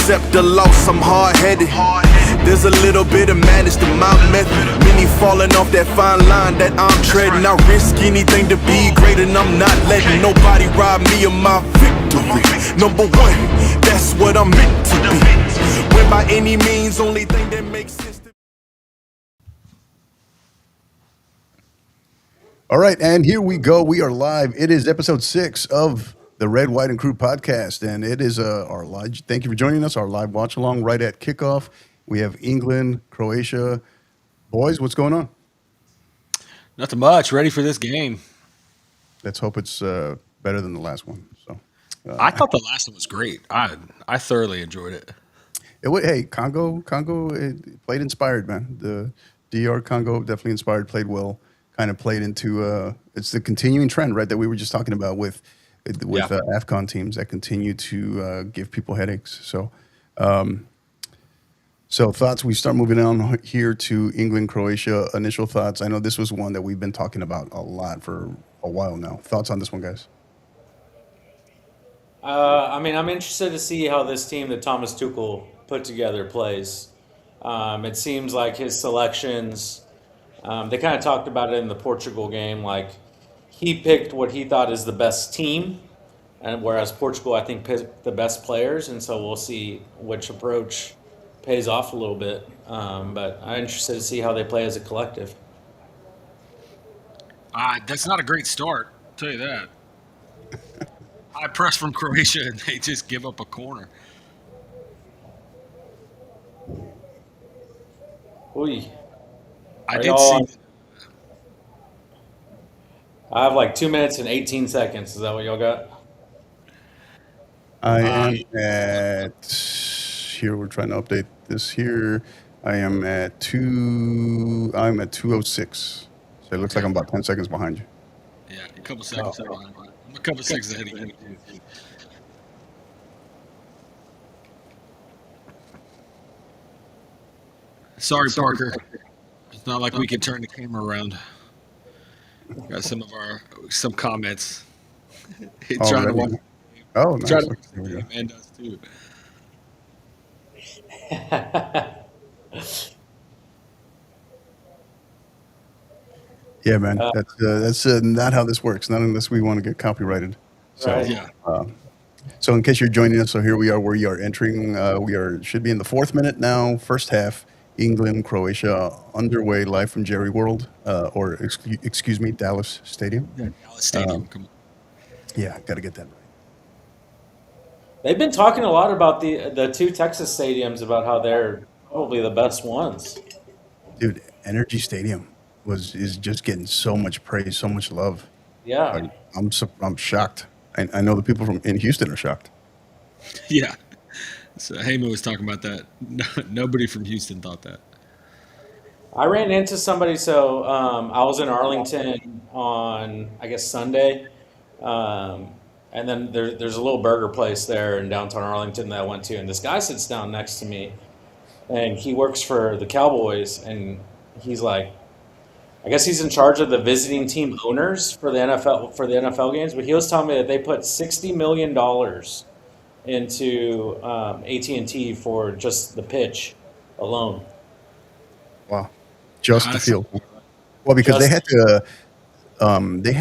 accept the loss, I'm hard-headed. There's a little bit of madness to my method. Many falling off that fine line that I'm treading. I risk anything to be great, and I'm not letting nobody rob me of my victory. Number one, that's what I'm meant to be. When by any means, only thing that makes sense to. All right, and here we go. We are live. It is episode 6 of the Red, White, and Crew podcast, and it is our live. Thank you for joining us. Our live watch along right at kickoff. We have England, Croatia. Boys, what's going on? Nothing much. Ready for this game. Let's hope it's better than the last one. So, I thought the last one was great. I thoroughly enjoyed it. Hey, Congo, it played inspired, man. The DR Congo definitely inspired, played well. Kind of played into it's the continuing trend, right, that we were just talking about with AFCON teams that continue to give people headaches. So, thoughts. We start moving on here to England, Croatia. Initial thoughts. I know this was one that we've been talking about a lot for a while now. Thoughts on this one, guys? I'm interested to see how this team that Thomas Tuchel put together plays. It seems like his selections. They kind of talked about it in the Portugal game. Like, he picked what he thought is the best team, and whereas Portugal, I think, picked the best players. And so we'll see which approach pays off a little bit. But I'm interested to see how they play as a collective. That's not a great start, I'll tell you that. High press from Croatia, and they just give up a corner. Oy. I did see. I have like 2 minutes and 18 seconds. Is that what y'all got? I am at here. We're trying to update this here. I am at 2:06. So it looks like I'm about 10 seconds behind you. Yeah, a couple seconds. I'm a couple seconds ahead of you. Sorry, Parker. It's not like we can turn the camera around. Got some comments. Trying to watch. Oh, nice. Trying to watch the game, and us too. Yeah, man. That's not how this works. Not unless we want to get copyrighted. So, Right. Yeah. So in case you're joining us, so here we are. We are entering. Should be in the 4th minute now. First half. England, Croatia underway live from Jerry World, excuse me, Dallas Stadium. Yeah, Dallas Stadium. Come on. Yeah, got to get that right. They've been talking a lot about the two Texas stadiums, about how they're probably the best ones. Dude, Energy Stadium is just getting so much praise, so much love. Yeah. I'm shocked. I know the people in Houston are shocked. Yeah. So Heyman was talking about that. Nobody from Houston thought that. I ran into somebody, so I was in Arlington on, I guess, Sunday. And then there's a little burger place there in downtown Arlington that I went to, and this guy sits down next to me, and he works for the Cowboys, and he's like, I guess he's in charge of the visiting team owners for the NFL games, but he was telling me that they put $60 million into AT&T for just the pitch alone. Wow, just the field. Well, because they had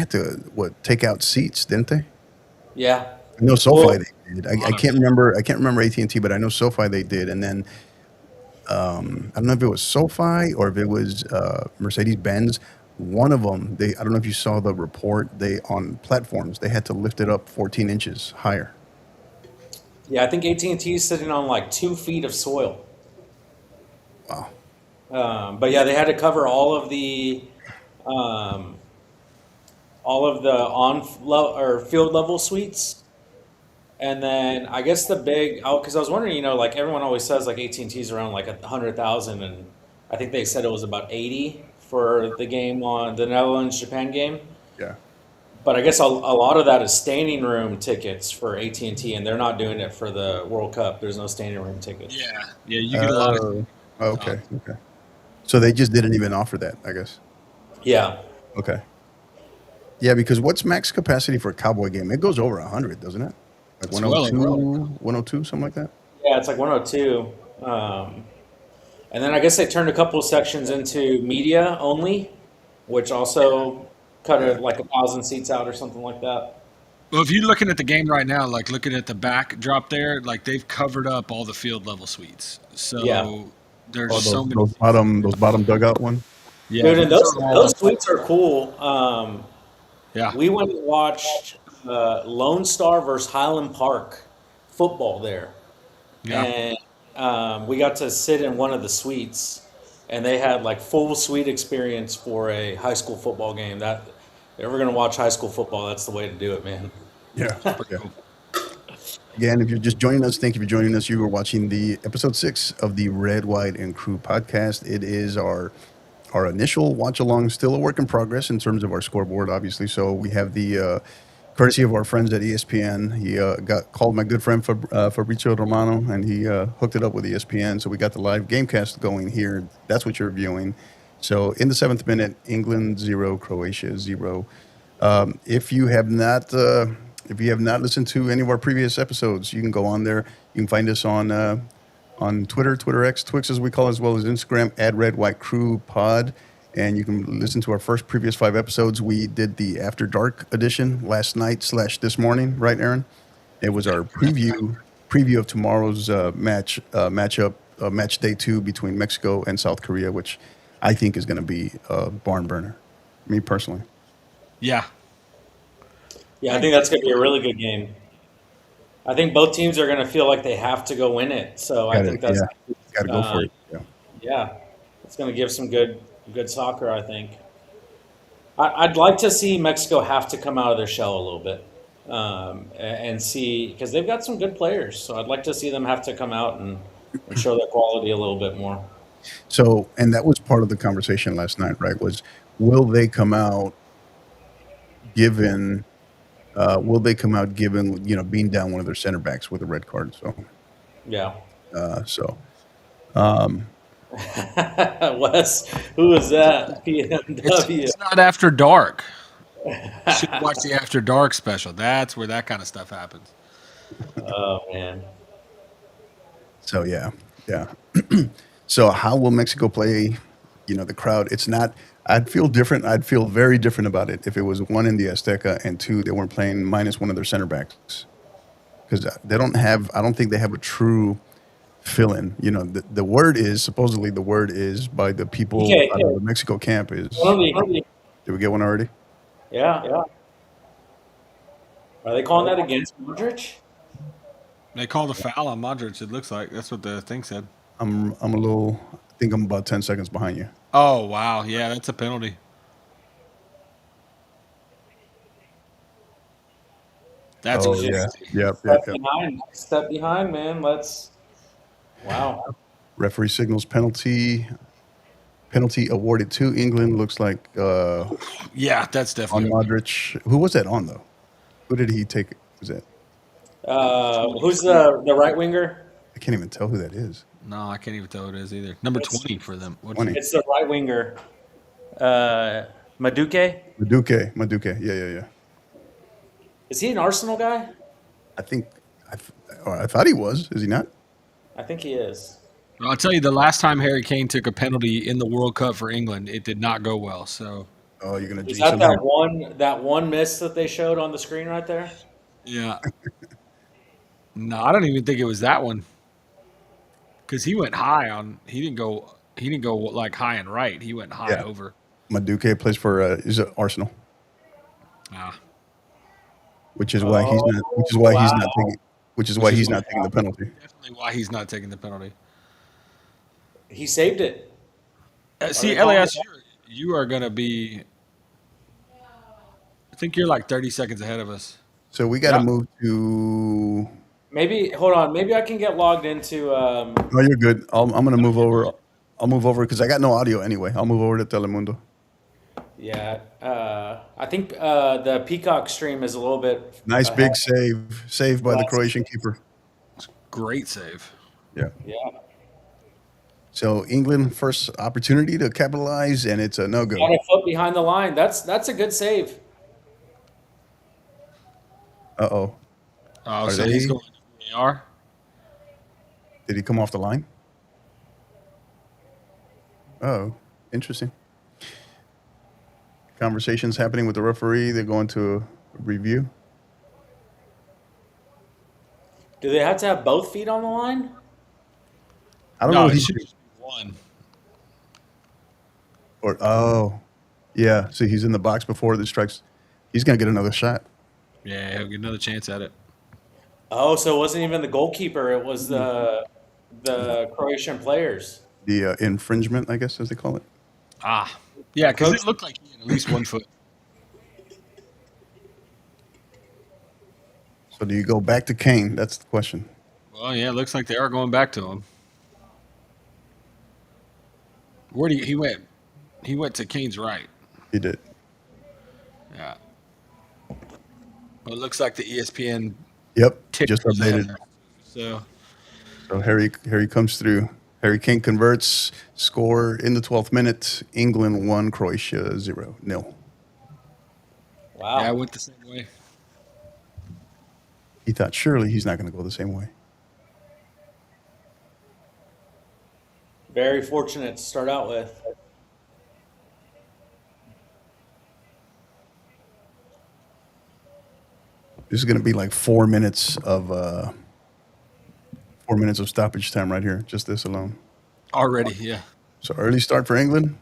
to take out seats, didn't they? Yeah. I know SoFi they did. I can't remember AT&T, but I know SoFi they did. And then I don't know if it was SoFi or if it was Mercedes-Benz. One of them, I don't know if you saw the report. On platforms they had to lift it up 14 inches higher. Yeah, I think AT&T is sitting on like 2 feet of soil. Wow. But yeah, they had to cover all of the field level suites, and then I guess because I was wondering, like everyone always says like AT&T's around like 100,000, and I think they said it was about 80 for the game on the Netherlands-Japan game. Yeah. But I guess a lot of that is standing room tickets for AT&T, and they're not doing it for the World Cup. There's no standing room tickets. Yeah, you get a lot of. Okay. So they just didn't even offer that, I guess. Yeah. Okay. Yeah, because what's max capacity for a Cowboy game? It goes over 100, doesn't it? Like It's 102, well. 102, something like that? Yeah, it's like 102. And then I guess they turned a couple of sections into media only, which also cut Yeah. it like 1,000 seats out or something like that. Well, if you're looking at the game right now, like looking at the backdrop there, like they've covered up all the field level suites. Yeah, So there's Oh, so many those seats. bottom dugout ones. Yeah, dude, and those are all. those suites are cool. Yeah, We went and watched Lone Star versus Highland Park football there, yeah. and we got to sit in one of the suites, and they had like full suite experience for a high school football game. That if you're ever gonna watch high school football, that's the way to do it, man. Yeah. Pretty Yeah. cool. Again, if you're just joining us, thank you for joining us. You were watching the episode 6 of the Red, White, and Crew podcast. It is our initial watch along, still a work in progress in terms of our scoreboard, obviously. So we have the courtesy of our friends at ESPN. He got called my good friend Fabrizio Romano, and he hooked it up with ESPN. So we got the live gamecast going here. That's what you're viewing. So in the 7th minute, England 0, Croatia 0. If you have not listened to any of our previous episodes, you can go on there. You can find us on Twitter, Twitter X, Twix as we call it, as well as Instagram at Red White Crew Pod. And you can listen to our previous 5 episodes. We did the After Dark edition last night / this morning, right, Aaron? It was our preview of tomorrow's matchup, match day 2 between Mexico and South Korea, which I think is going to be a barn burner, me personally. Yeah, Yeah, I think that's going to be a really good game. I think both teams are going to feel like they have to go win it. So I think that's Got to go for it. Yeah. yeah, it's going to give some good soccer. I think. I'd like to see Mexico have to come out of their shell a little bit and see because they've got some good players. So I'd like to see them have to come out and show their quality a little bit more. So, and that was part of the conversation last night, right? Was will they come out given? Will they come out given being down one of their center backs with a red card? So, Yeah. so Wes, who is that? PMW. it's not After Dark. You should watch the After Dark special. That's where that kind of stuff happens. Oh man. So yeah. So how will Mexico play? The crowd. It's not. I'd feel different. I'd feel very different about it if it was 1 in the Azteca and 2 they weren't playing minus one of their center backs because they don't have. I don't think they have a true fill-in. The word is supposedly the word is by the people out of the Mexico camp is. Did we get one already? Yeah. Are they calling that against Modric? They called a foul on Modric. It looks like that's what the thing said. I'm a little. I think I'm about 10 seconds behind you. Oh wow, yeah, that's a penalty. That's crazy. Yep. Step behind, man. Wow. Referee signals penalty. Penalty awarded to England. Looks like Yeah, that's on definitely Modric. Who was that on though? Who did he take? Was that? Who's the right winger? I can't even tell who that is. No, I can't even tell what it is either. Number 20 for them. What's 20. It's the right winger. Maduke? Maduke. Yeah. Is he an Arsenal guy? I think. I thought he was. Is he not? I think he is. Well, I'll tell you, the last time Harry Kane took a penalty in the World Cup for England, it did not go well. So, Oh, you're gonna Is jinx that him that here. one miss that they showed on the screen right there? yeah. No, I don't even think it was that one. Because he went high on. He didn't go like high and right. He went high Yeah. over. Maduke plays for is it Arsenal, Ah, which is why he's not. Which is why he's not taking. Which is why he's not taking the penalty. definitely why he's not taking the penalty. He saved it. See, they calling Elias, you are going to be. I think you're like 30 seconds ahead of us. So we got to Yeah. move to. Maybe hold on. Maybe I can get logged into. No, you're good. I'm gonna move over. I'll move over because I got no audio anyway. I'll move over to Telemundo. Yeah, I think the Peacock stream is a little bit Nice ahead. big save by the Croatian keeper. Great save. Yeah. Yeah, So England first opportunity to capitalize, and it's a no go. got a foot behind the line. That's a good save. Uh oh. Oh, Are so he's they- going to VAR? Did he come off the line? Oh, interesting. Conversations happening with the referee. They're going to review. Do they have to have both feet on the line? I don't know No, what it he should did. just be one. Or yeah. See, he's in the box before the strikes. He's gonna get another shot. Yeah, he'll get another chance at it. Oh, so it wasn't even the goalkeeper; it was the Croatian players. The infringement, I guess, as they call it. Ah, yeah, because Coach, it looked like he had at least 1 foot. So do you go back to Kane? That's the question. Well, yeah, it looks like they are going back to him. Where did he went? He went to Kane's right. He did. Yeah. Well, it looks like the ESPN Yep. tick Just was updated. on. So So Harry comes through. Harry Kane converts. Score in the 12th minute. England 1, Croatia 0-0. wow. yeah, I went the same way. He thought surely he's not going to go the same way. Very fortunate to start out with. This is going to be like 4 minutes of 4 minutes of stoppage time right here. Just this alone. Already, yeah. So early start for England.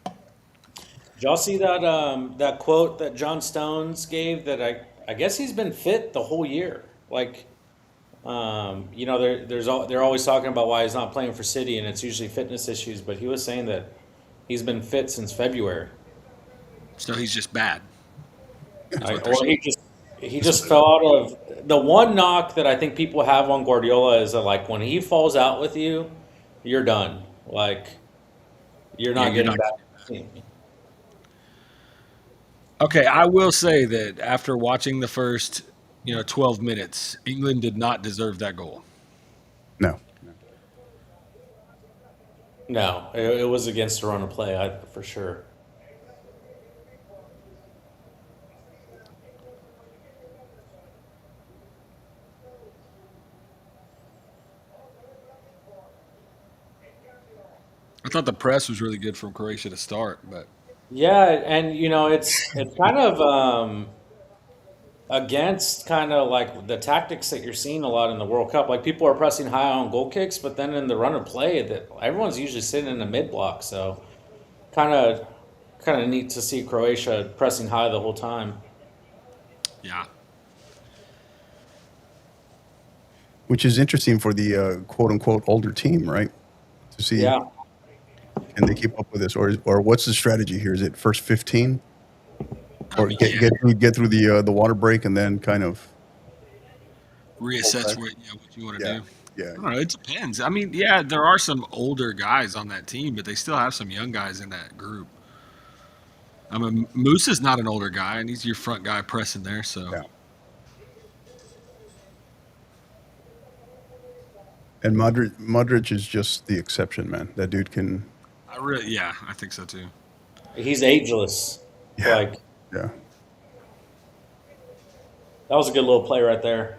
Did y'all see that that quote that John Stones gave? That I guess he's been fit the whole year. Like, you know, they're always talking about why he's not playing for City, and it's usually fitness issues. But he was saying that he's been fit since February. So he's just bad. Or he just fell out of the one knock that I think people have on Guardiola is that, like, when he falls out with you, you're done. Like, you're not you're getting not back. Okay, I will say that after watching the first, 12 minutes, England did not deserve that goal. No. No, it was against a run of play, for sure. I thought the press was really good from Croatia to start, but Yeah, and you know, it's kind of against kind of like the tactics that you're seeing a lot in the World Cup. Like, people are pressing high on goal kicks, but then in the run of play, that everyone's usually sitting in the mid block. So kind of neat to see Croatia pressing high the whole time. yeah. Which is interesting for the quote unquote older team, right? To see Yeah. can they keep up with this, or what's the strategy here? Is it first 15, I or mean, get through the water break and then kind of reassess Okay. what you want to yeah do. yeah I don't know. It depends. I mean, yeah, there are some older guys on that team, but they still have some young guys in that group. I mean, Moose is not an older guy, and he's your front guy pressing there. So yeah. And Modric is just the exception, man. That dude can I think so too. He's ageless. yeah Like, yeah. that was a good little play right there.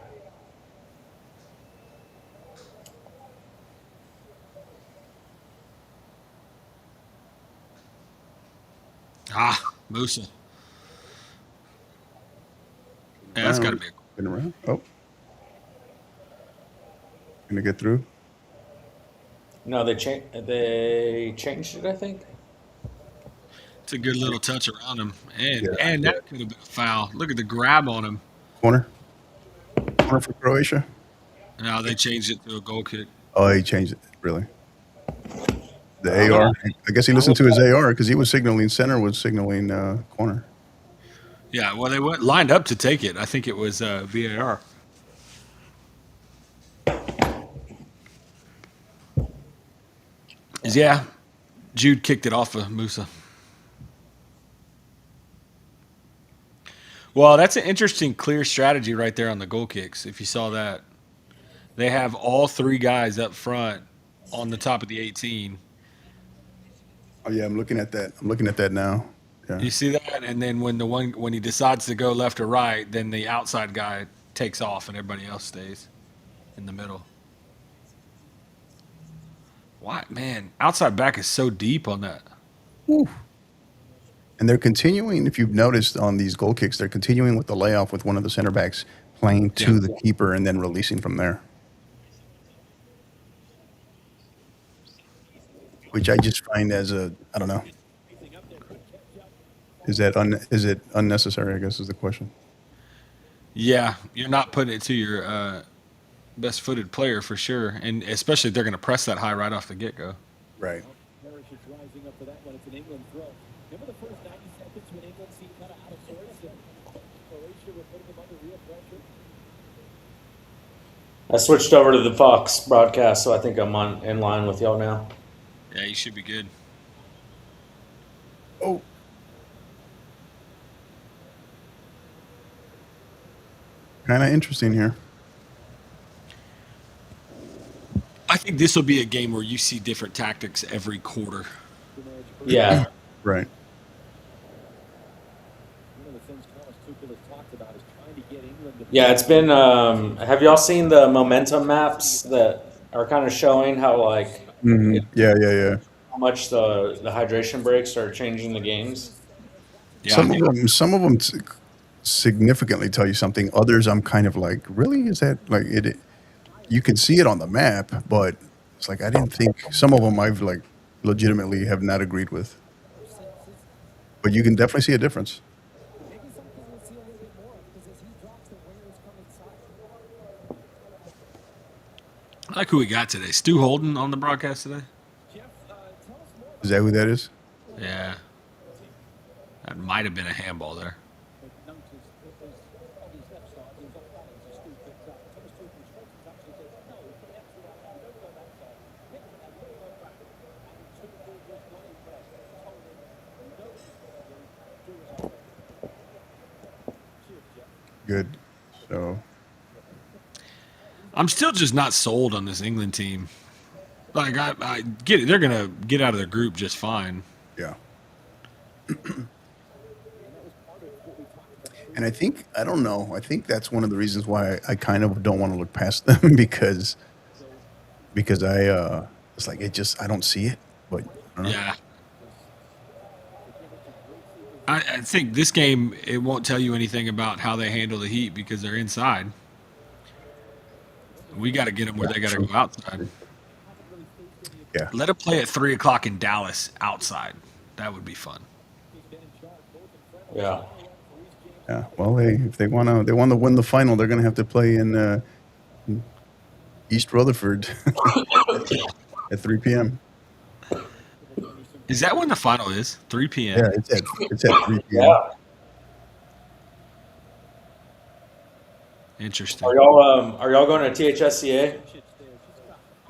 Musa. Yeah, that's got to be. Been around. Oh, gonna get through. No, they changed it, I think. It's a good little touch around him, and Yeah. and that could have been a foul. Look at the grab on him. Corner for Croatia. Now they changed it to a goal kick. Oh, he changed it. Really? The AR. I guess he listened to his AR because he was signaling center, was signaling corner. Yeah, well, they went lined up to take it. I think it was VAR. Yeah, Jude kicked it off of Musa. Well, that's an interesting, clear strategy right there on the goal kicks. If you saw that, they have all three guys up front on the top of the 18. Oh yeah, I'm looking at that. I'm looking at that now. Yeah. You see that, and then when he decides to go left or right, then the outside guy takes off and everybody else stays in the middle. Why, man? Outside back is so deep on that. Whew. And they're continuing, if you've noticed on these goal kicks, they're continuing with the layoff with one of the center backs playing Yeah. to the keeper and then releasing from there. Which I just find as I don't know. Is it unnecessary, I guess is the question. Yeah, you're not putting it to your best footed player for sure, and especially if they're going to press that high right off the get go. Right. Parrish is rising up for that one. It's an England throw. Remember the first 90 seconds when England seemed kind of out of sorts and Croatia were putting them under real pressure? I switched over to the Fox broadcast, so I think I'm in line with y'all now. Yeah, you should be good. Oh. Kind of interesting here. I think this will be a game where you see different tactics every quarter. Yeah. Right. One of the things Thomas Tuchel has talked about is trying to get England to Yeah, it's been. Have y'all seen the momentum maps that are kind of showing how Yeah. how much the hydration breaks are changing the games? Yeah, I think Some of them significantly tell you something. Others, I'm kind of like, really? Is that like it? You can see it on the map, but it's like I didn't think. Some of them I've like legitimately have not agreed with, but you can definitely see a difference. maybe something we'll see a little bit more because as he drops the wingers come inside. I like who we got today. Stu Holden on the broadcast today. Jeff, tell us more Is that who that is? Yeah, that might have been a handball there. about notice. It was on his left side. He was off balance as Stu picked up. Thomas Tuchel straight to touch and said, no, he put it through that. Don't go that side. Pick it up, put it back. And Tuchel was not impressed. Told him, no, do as I say. Cheers, Jeff. Good. So I'm still just not sold on this England team. Like I get it. They're gonna get out of their group just fine. yeah. And I don't know. I think that's one of the reasons why I kind of don't want to look past them because it's like I don't see it. But I don't know. Yeah. I think this game it won't tell you anything about how they handle the heat because they're inside. We got to get them where they got to go outside. Yeah. Let them play at 3:00 in Dallas outside. That would be fun. Yeah. Yeah. Well, hey, if they want to win the final, they're going to have to play in East Rutherford at 3 p.m. Is that when the final is? 3 p.m. Yeah, it's at 3 p.m. Yeah. Interesting. Are y'all going to THSCA?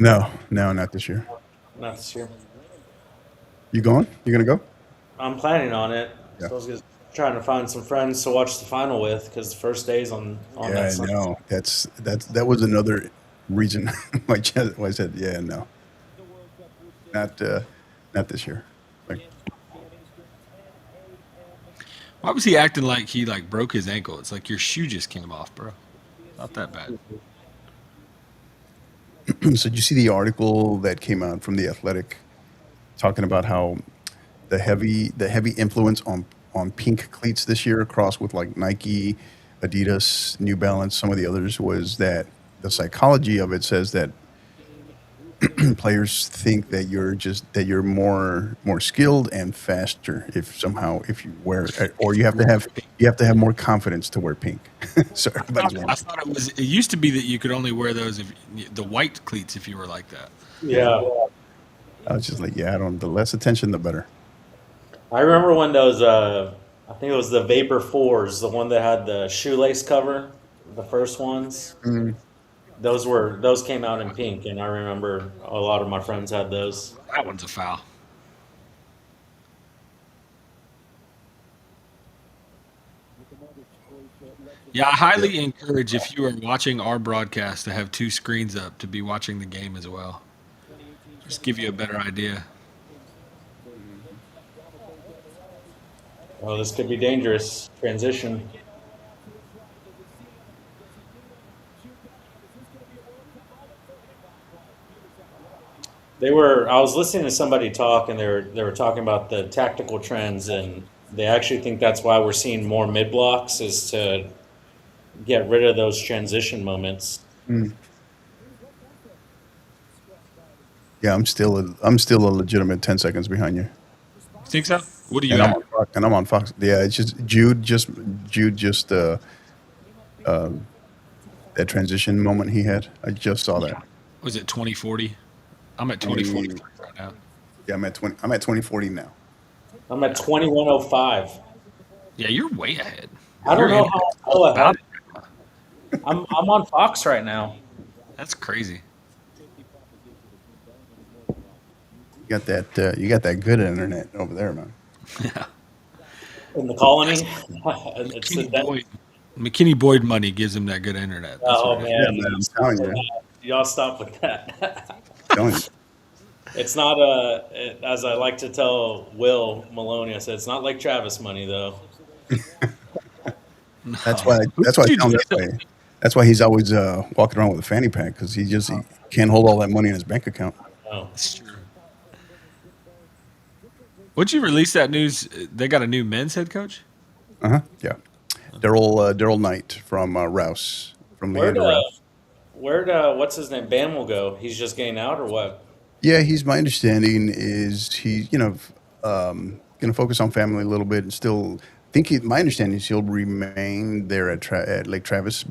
No, not this year. Not this year. You going? You gonna go? I'm planning on it. Yeah. So I was just trying to find some friends to watch the final with because the first day's on Yeah, that I Sunday. know. That was another reason why I said, yeah, no, not this year. Like, Why was he acting like he broke his ankle? It's like your shoe just came off, bro. Not that bad. so did you see the article that came out from the Athletic talking about how the heavy influence on pink cleats this year across with like Nike, Adidas, New Balance, some of the others was that the psychology of it says that players think that you're more skilled and faster if you wear it, or you have to have more confidence to wear pink. So everybody's wearing I thought it used to be that you could only wear those the white cleats if you were like that. Yeah. I was just like, yeah, the less attention, the better. I remember when those, I think it was the Vapor 4s, the one that had the shoelace cover, the first ones. Mm. Those came out in pink, and I remember a lot of my friends had those. That one's a foul. Yeah, I highly encourage if you are watching our broadcast to have two screens up to be watching the game as well. Just give you a better idea. Oh, this could be dangerous. Transition. I was listening to somebody talk, and they were talking about the tactical trends, and they actually think that's why we're seeing more mid blocks is to get rid of those transition moments. Mm. Yeah, I'm still a legitimate 10 seconds behind you, Think so? What are you and I'm at? on Fox. And I'm on Fox. Yeah, it's just Jude just that transition moment he had. I just saw that. Was it 2040? I'm at 2040 20, right now. yeah, I'm at 20. I'm at 2040 now. I'm at 2105. Yeah, you're way ahead. I Your don't know how internet's I'm so ahead. about it. I'm on Fox right now. That's crazy. You got that good internet over there, man. Yeah. In the colony. It's the McKinney Boyd money gives him that good internet. That's oh what it is. Yeah, man, man. I'm telling you. y'all stop with that. Telling you. It's not as I like to tell Will Maloney. I said it's not like Travis money though. That's why. Who That's why I did tell him you that way. That's why he's always walking around with a fanny pack because he can't hold all that money in his bank account. Oh, That's true. Would you release that news? They got a new men's head coach? Yeah, Daryl Knight from Rouse from where'd Leander Rouse. where'd what's his name? Bam will go. He's just getting out or what? Yeah, he's my understanding is he going to focus on family a little bit and still my understanding is he'll remain there at Lake Travis,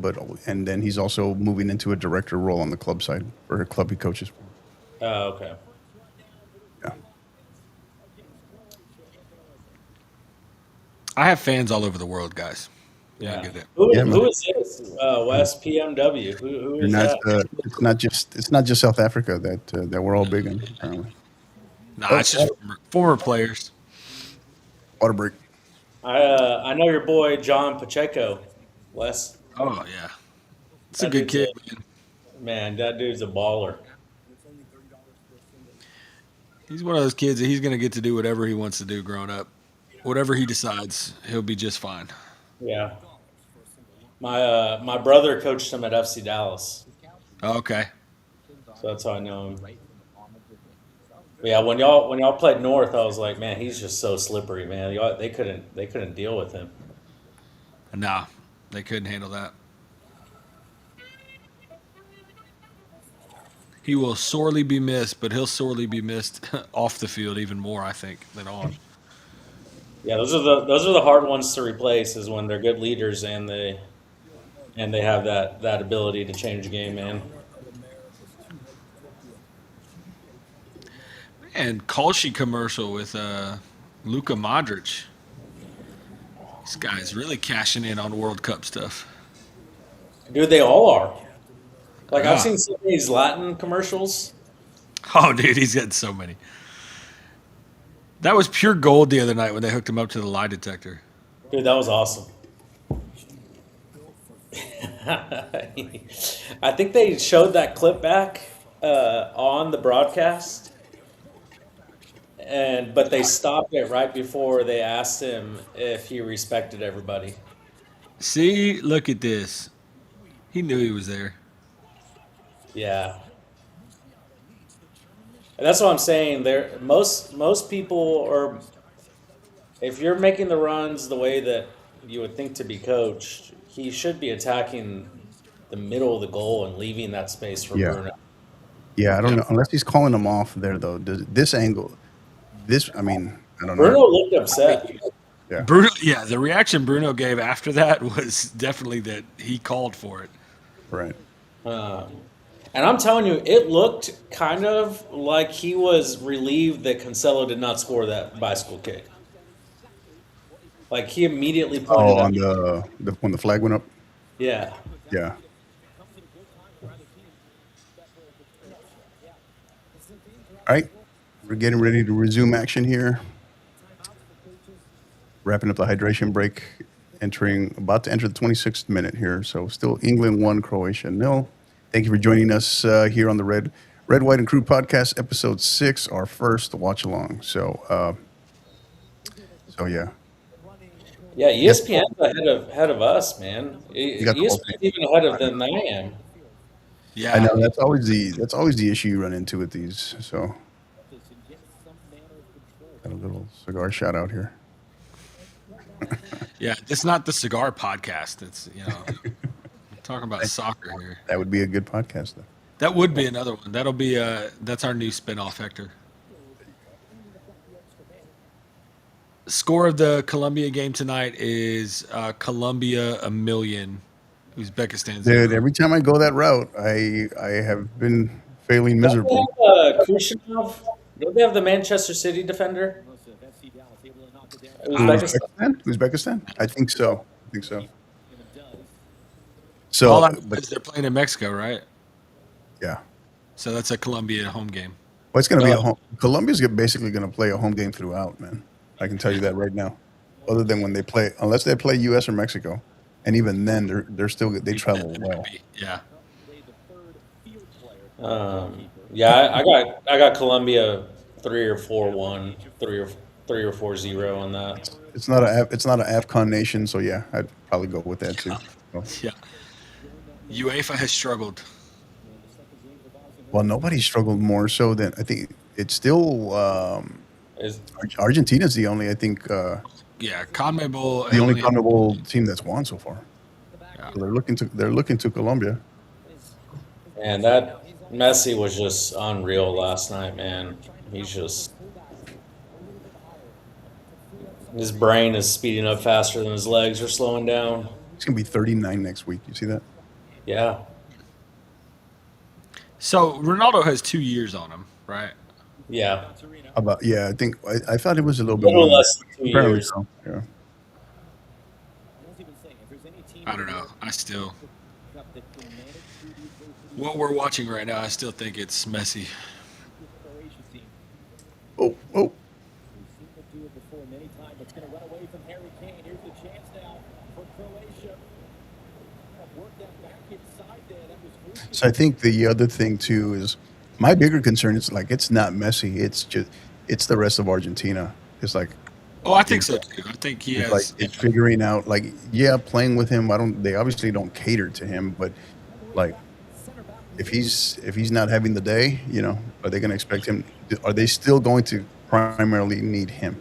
and then he's also moving into a director role on the club side for a club he coaches. Oh, okay. Yeah. I have fans all over the world, guys. Yeah, I get it. Yeah, man. Who is this? West PMW. Who You're is not. that? It's not just South Africa that we're all big in. Apparently, Nah, it's just former players. water break. I know your boy John Pacheco. Wes, Oh yeah, it's a That good dude's kid, a- man. man, that dude's a baller. He's one of those kids that he's gonna get to do whatever he wants to do growing up. Whatever he decides, he'll be just fine. Yeah. My brother coached him at FC Dallas, Okay. so that's how I know him. But yeah, when y'all played North, I was like, man, he's just so slippery, man. They couldn't deal with him. Nah, they couldn't handle that. He will sorely be missed, but he'll sorely be missed off the field even more, I think, than on. Yeah, those are the hard ones to replace is when they're good leaders and they have that ability to change the game, man. And Kalshi commercial with Luka Modric. This guy's really cashing in on World Cup stuff. Dude, they all are. Like Yeah. I've seen some of these Latin commercials. Oh, dude, he's got so many. That was pure gold the other night when they hooked him up to the lie detector. Dude, that was awesome. I think they showed that clip back on the broadcast, but they stopped it right before they asked him if he respected everybody. See, look at this. He knew he was there. Yeah, and that's what I'm saying. There, most people are. If you're making the runs the way that you would think to be coached, he should be attacking the middle of the goal and leaving that space for Yeah. Bruno. Yeah, I don't Yeah. know unless he's calling them off there though. This angle, I mean, I don't Bruno know. looked upset. Yeah, Bruno, yeah, the reaction Bruno gave after that was definitely that he called for it. right. And I'm telling you, it looked kind of like he was relieved that Cancelo did not score that bicycle kick. Like he immediately pointed Oh, out. on when the flag went up. Yeah. Yeah. All right, we're getting ready to resume action here. Wrapping up the hydration break, about to enter the 26th minute here. So still England 1, Croatia 0. Thank you for joining us here on the Red, White, and Crew podcast, episode 6, our first watch along. So yeah. Yeah, ESPN's ahead of us, man. got the whole ESPN's even ahead of than I am. Yeah. I know that's always the issue you run into with these. So got a little cigar shout out here. Yeah. It's not the cigar podcast. It's, talking about soccer here. That would be a good podcast, though. That would be another one. That'll be that's our new spinoff, Hector. Score of the Colombia game tonight is Colombia 1,000,000, Uzbekistan Dude, 0. every time I go that route, I have been failing Don't they miserably. have Khrushchev? Don't they have the Manchester City defender? Uzbekistan. Uzbekistan? I think so. I think so. All So, I know but is they're playing in Mexico, right? yeah. So that's a Colombia home game. Well, it's going to be a Oh. home. Colombia's basically going to play a home game throughout, man. I can tell you that right now. Other than when they play, unless they play U.S. or Mexico, and even then, they're still they travel well. Yeah. Yeah, I got Colombia 3 or 4-1, 3 or 4-0 on that. It's not an Afcon nation, so yeah, I'd probably go with that too. So, Yeah. UEFA has struggled. well, nobody struggled more so than I think it's still Is Argentina's the only I think Yeah. CONMEBOL. the only CONMEBOL team that's won so far. Yeah. So they're looking to Colombia. and that Messi was just unreal last night, man. His brain is speeding up faster than his legs are slowing down. It's gonna be 39 next week. You see that? Yeah. So Ronaldo has 2 years on him, right? Yeah. I think I thought it was a little A bit little more. less than 2 Apparently years. so. Yeah. I don't know. What we're watching right now, I still think it's Messi. Oh. We've seen him do it before many times. It's going to run away from Harry Kane. Here's the chance now for Croatia. Work that back inside there. That was Vucic. So I think the other thing too is my bigger concern is like it's not Messi. It's the rest of Argentina. It's like Oh, I think so too. I think he it's like has. it's figuring out like playing with him. They obviously don't cater to him, but like if he's not having the day, are they going to expect him? Are they still going to primarily need him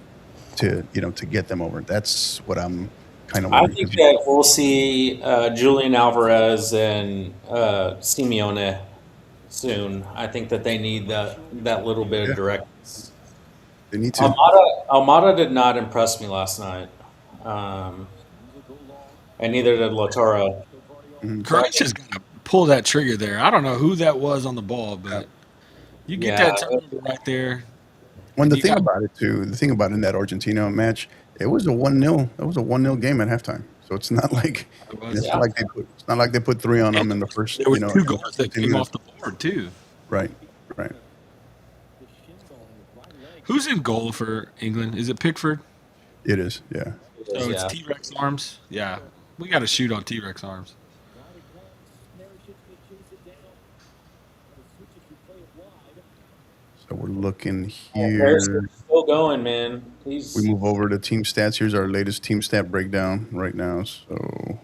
to get them over? That's what I'm kind of I worried. think that we'll see Julian Alvarez and Simeone soon. I think that they need that little bit Yeah. of directness. They need to. Almada did not impress me last night, and neither did Lautaro. Croatia's got to pull that trigger there. I don't know who that was on the ball, but you get Yeah. that turnover right there. When the You thing got- about it too, the thing about in that Argentina match, it was a 1-0. It was a 1-0 game at halftime. So it's not like It was. it's not like they put 3 on them in the first. There was in 2 the goals first that 15 came minutes. off the board too. Right. Who's in goal for England? Is it Pickford? It is. Yeah. So it's Yeah. T-Rex arms. Yeah, we got to shoot on T-Rex arms. So we're looking Harrison's here. still going, man. We move over to team stats. Here's our latest team stat breakdown right now. So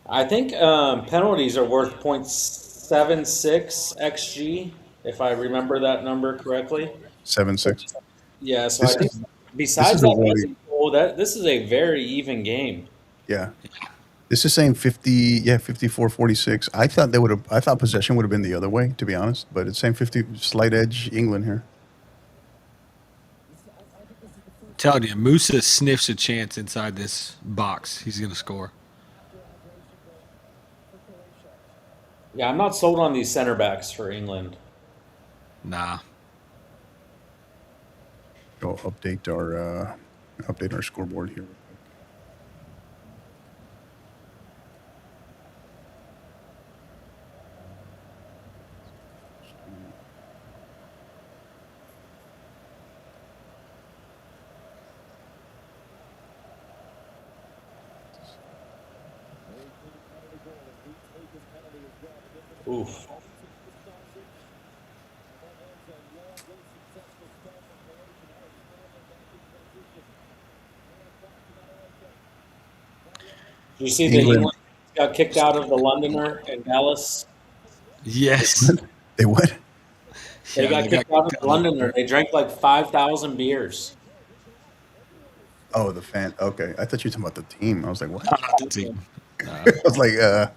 I think penalties are worth 0.76 xg, if I remember that number correctly. 7-6. Yeah, so This I think is- besides this is a that, really- this is a very even game. Yeah. This is saying 54-46. I thought possession would have been the other way, to be honest, but it's saying 50 slight edge England here. Telling you, Musa sniffs a chance inside this box. He's going to score. Yeah, I'm not sold on these center backs for England. Nah. Go update our scoreboard here. Oof. You see the England. England got kicked out of the Londoner in Dallas. Yes. They what? They Yeah, got they got kicked out of kicked the out of Londoner. They drank like 5,000 beers. Oh, the fan. Okay, I thought you were talking about the team. I was like, what? not the team. I was like,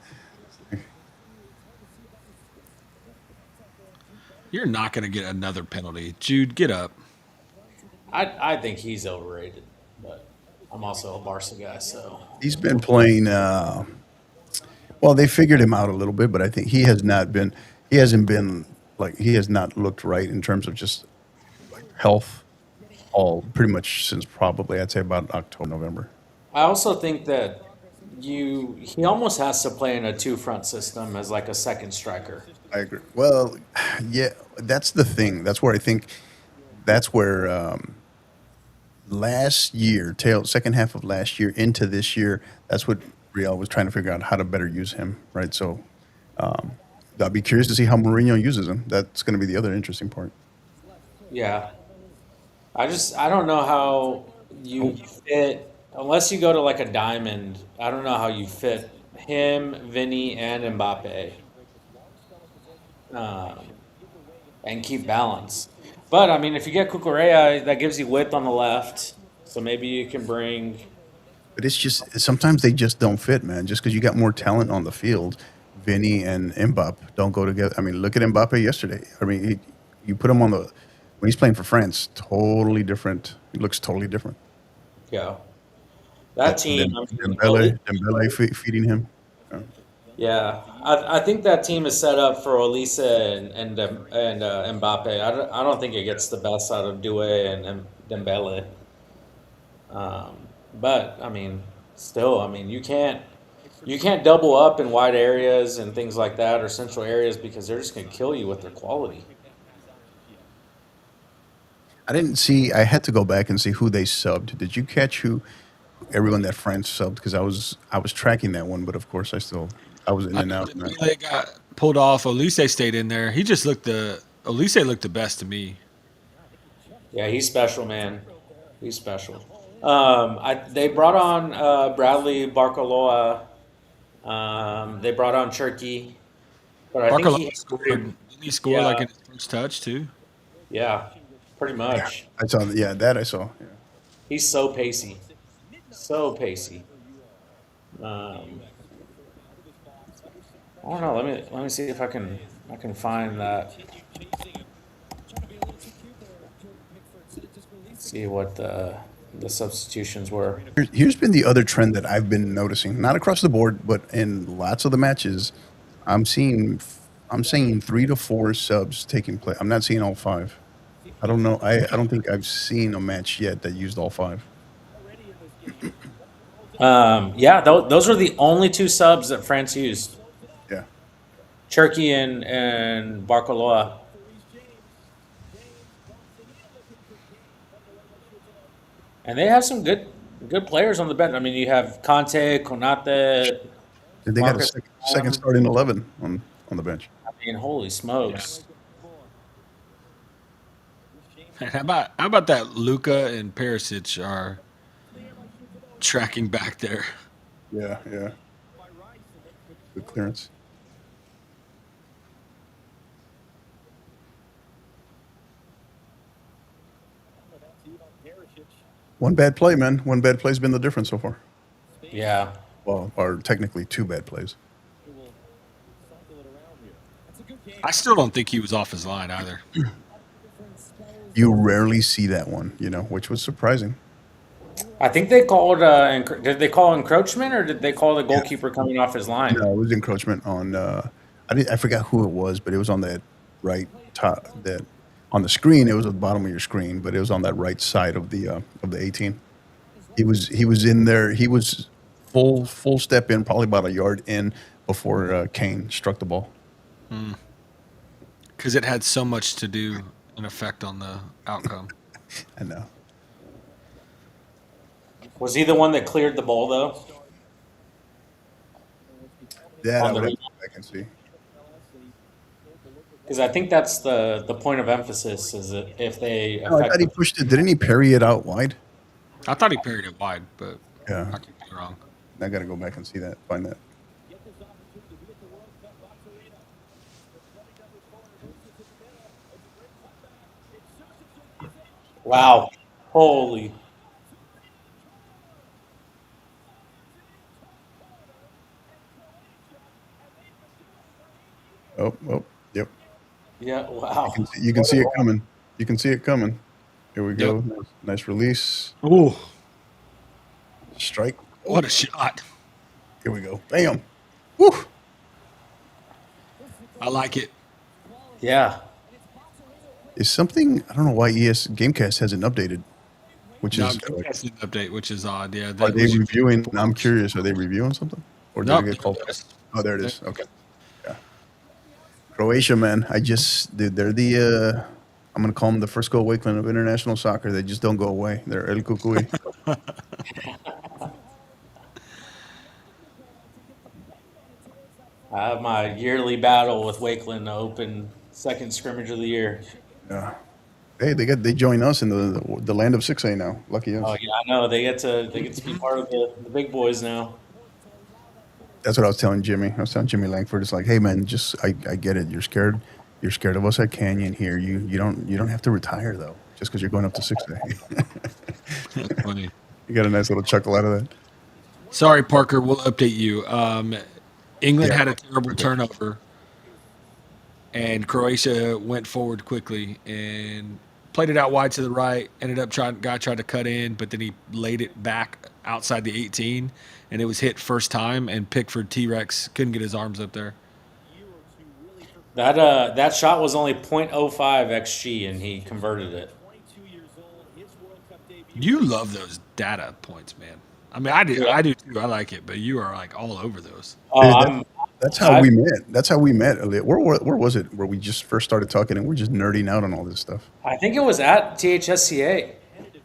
You're not going to get another penalty. Jude, get up. I think he's overrated, but I'm also a Barca guy, so he's been playing. Well, they figured him out a little bit, but I think he has not been. He hasn't been like he has not looked right in terms of just like health. All pretty much since probably I'd say about October, November. I also think that he almost has to play in a two front system as like a second striker. I agree. Well, yeah, that's the thing. That's where I think that's where last year, second half of last year into this year, that's what Real was trying to figure out how to better use him, right? So I'll be curious to see how Mourinho uses him. That's going to be the other interesting part. Yeah. I don't know how you fit unless you go to like a diamond. I don't know how you fit him, Vinny, and Mbappe, um, and keep balance. But I mean, if you get Cucurella, that gives you width on the left, so maybe you can bring. But it's just sometimes they just don't fit, man. Just because you got more talent on the field, Vinny and Mbappe don't go together. I mean, look at Mbappe yesterday. I mean, you put him on the when he's playing for France, totally different. He looks totally different. Yeah, that team. I mean, Dembele feeding him. yeah, I think that team is set up for Olise and Mbappe. I don't think it gets the best out of Doué and Dembele. Um, but I mean, still, I mean, you can't double up in wide areas and things like that or central areas because they're just gonna kill you with their quality. I didn't see. I had to go back and see who they subbed. Did you catch who everyone that France subbed? Because I was tracking that one, but of course I was in I and know out. Dembele got pulled off. Olise stayed in there. He just looked Olise looked the best to me. Yeah, he's special, man. He's special. They brought on Bradley Barcaloa. They brought on Cherky, but I think Barcelona scored. Didn't he score like yeah, in his first touch too? yeah, pretty Yeah, much. I saw. Yeah, that I saw. Yeah. He's so pacey, so pacey. Um, I don't know. Let me see if I can find that. See what the substitutions were. Here's been the other trend that I've been noticing, not across the board, but in lots of the matches. I'm seeing I'm seeing 3 to 4 subs taking place. I'm not seeing all five. I don't know. I don't think I've seen a match yet that used all five. Yeah, those were the only two subs that France used: Yeah. Cherky and Barcaloa. And they have some good players on the bench. I mean, you have Conte, Konate, And they got a Marcus. second starting 11 on the bench. I mean, holy smokes! How about that? Luca and Perisic are tracking back there. Yeah, yeah. Good clearance. One bad play, man. One bad play's been the difference so far. Yeah, Well, or technically 2 bad plays. I still don't think he was off his line either. You rarely see that one, which was surprising. I think they called. Did they call encroachment or did they call the Yeah. goalkeeper coming off his line? No, it was encroachment on. I forgot who it was, but it was on that right top. That on the screen, it was at the bottom of your screen, but it was on that right side of the 18. He was in there. He was full step in, probably about a yard in before Kane struck the ball. Because it had so much to do, an effect on the outcome. I know. Was he the one that cleared the ball though? That I On the would have to go back and see. Because I think that's the point of emphasis is that if they No, I thought he pushed it. Didn't he parry it out wide? I thought he parried it wide, but Yeah, I could be wrong. I got to go back and see that. Find that. Wow. Holy. Oh, oh, yep. Yeah. You can Wow. see, you can What see a it run. coming. You can see it coming. Here we Yep. go. Nice release. Ooh, Strike. Oh, what a shot! here we go. Bam. Woo. I like it. Yeah. Is something I don't know why Gamecast hasn't updated, which No, is like, Comcast didn't update, which is odd. Yeah, are that they was usually reviewing? 4 I'm hours. curious. Are they reviewing something, or did it Nope, get there called it up? is. Oh, there it There is. it Okay. is. Yeah. Croatia, man. I just they're the I'm gonna call them the Frisco Wakeland of international soccer. They just don't go away. They're El Cucuy. I have my yearly battle with Wakeland to open second scrimmage of the year. Yeah. Hey, they join us in the land of 6A now. Lucky Oh us. yeah, I know. They get to be part of the big boys now. That's what I was telling Jimmy. I was telling Jimmy Langford. It's like, hey man, just I get it. You're scared. You're scared of us at Canyon here. You don't have to retire though, just because you're going up to 6A. That's funny. You got a nice little chuckle out of that. Sorry, Parker. We'll update you. England Yeah. had a terrible Okay. turnover, and Croatia went forward quickly and played it out wide to the right. Ended up guy tried to cut in, but then he laid it back outside the 18, and it was hit first time. And Pickford T-Rex couldn't get his arms up there. That shot was only .05 xG, and he converted it. You love those data points, man. I mean, I do. Yeah. I do too. I like it, but you are like all over those. Oh, Dude, I'm. that's how I we met. That's how we met, Elliot. Where was it? Where we just first started talking and we're just nerding out on all this stuff. I think it was at THSCA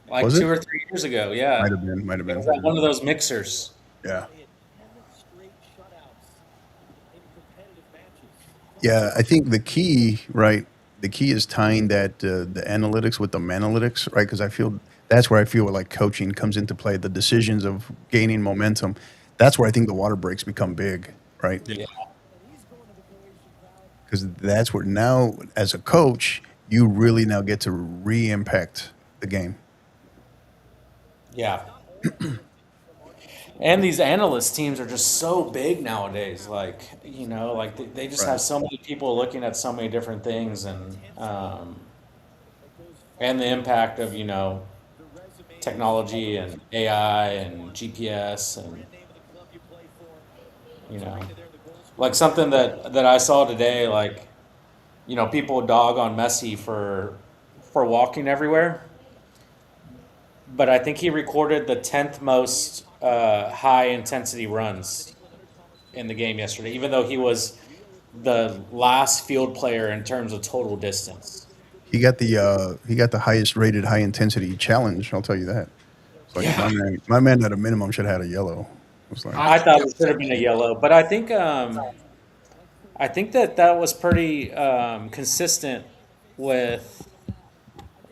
like Was it? 2 or 3 years ago. Might Yeah, have been. Might have it was been. at one of those mixers. Yeah. Yeah, I think the key, right? The key is tying that the analytics with the manalytics, right? Because I feel that's where I feel like coaching comes into play. The decisions of gaining momentum. That's where I think the water breaks become big, right? Yeah. Yeah, Because that's where now, as a coach, you really now get to re-impact the game. yeah. And these analyst teams are just so big nowadays. Like like they just Right. have so many people looking at so many different things, and the impact of technology and AI and GPS and you know like something that I saw today. Like people dog on Messi for walking everywhere, but I think he recorded the 10th most high intensity runs in the game yesterday, even though he was the last field player in terms of total distance. He got the highest rated high intensity challenge. I'll tell you that. It's like Yeah. my man at a minimum should have had a yellow. It's like I I think thought that it was should have it. been a yellow, but I think that was pretty consistent with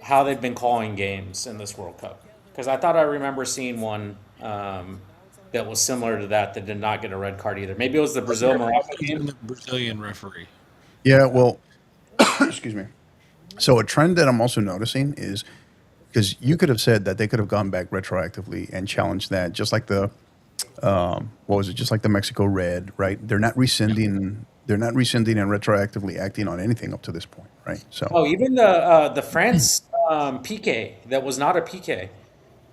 how they've been calling games in this World Cup. Because I thought I remember seeing one that was similar to that did not get a red card either. Maybe it was the Brazil Morocco It's been game. the Brazilian referee. yeah, well, excuse me. So a trend that I'm also noticing is because you could have said that they could have gone back retroactively and challenged that, just like the what was it? Just like the Mexico red, right? They're not Yeah. rescinding. They're not rescinding and retroactively acting on anything up to this point, right? So, Oh, even the France PK that was not a PK. mm,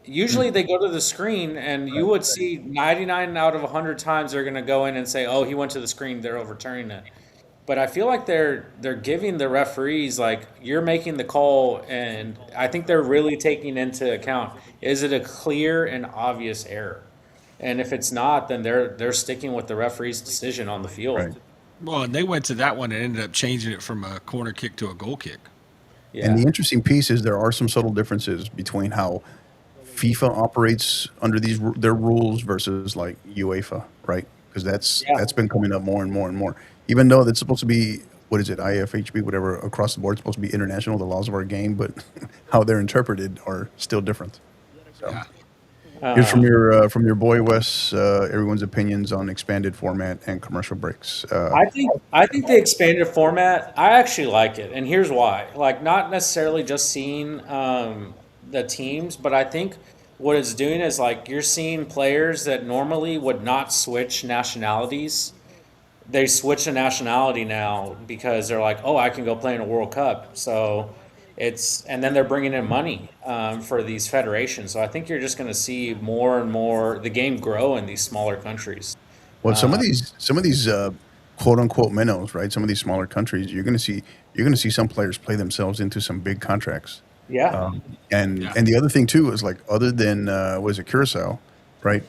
Usually they go to the screen, and you right, would see 99 out of 100 times they're going to go in and say, "Oh, he went to the screen. They're overturning it." But I feel like they're giving the referees like you're making the call, and I think they're really taking into account, is it a clear and obvious error? And if it's not, then they're sticking with the referee's decision on the right. field. Well, and they went to that one and ended up changing it from a corner kick to a goal kick. And the Yeah. interesting piece is there are some subtle differences between how FIFA operates under their rules versus like UEFA, right? Because Yeah. that's been coming up more and more and more. Even though that's supposed to be what is it, IFHB, whatever, across the board, it's supposed to be international, the laws of our game, but how they're interpreted are still different. So Yeah. here's Uh, from your boy Wes. Everyone's opinions on expanded format and commercial breaks. I think the expanded format, I actually like it, and here's why. Like, not necessarily just seeing the teams, but I think what it's doing is like you're seeing players that normally would not switch nationalities. They switch a nationality now because they're like, oh, I can go play in a World Cup. So and then they're bringing in money for these federations. So I think you're just going to see more and more the game grow in these smaller countries. Well, some of these quote unquote minnows, right? Some of these smaller countries, you're gonna see some players play themselves into some big contracts. Yeah. And Yeah. and the other thing too is like other than was it Curacao, right?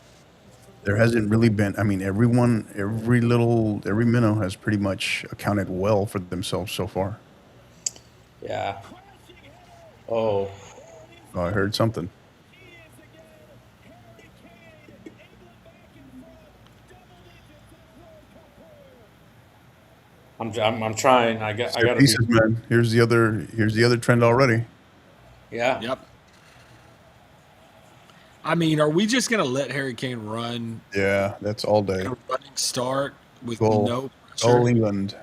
There hasn't really been. I mean, every minnow has pretty much accounted well for themselves so far. Yeah. Oh, Oh, I heard something. I'm trying. I Set got to be. pieces, man. Here's the other trend already. Yeah. Yep. I mean, are we just gonna let Harry Kane run Yeah, that's all day. a running start with Goal, no goal pressure? England.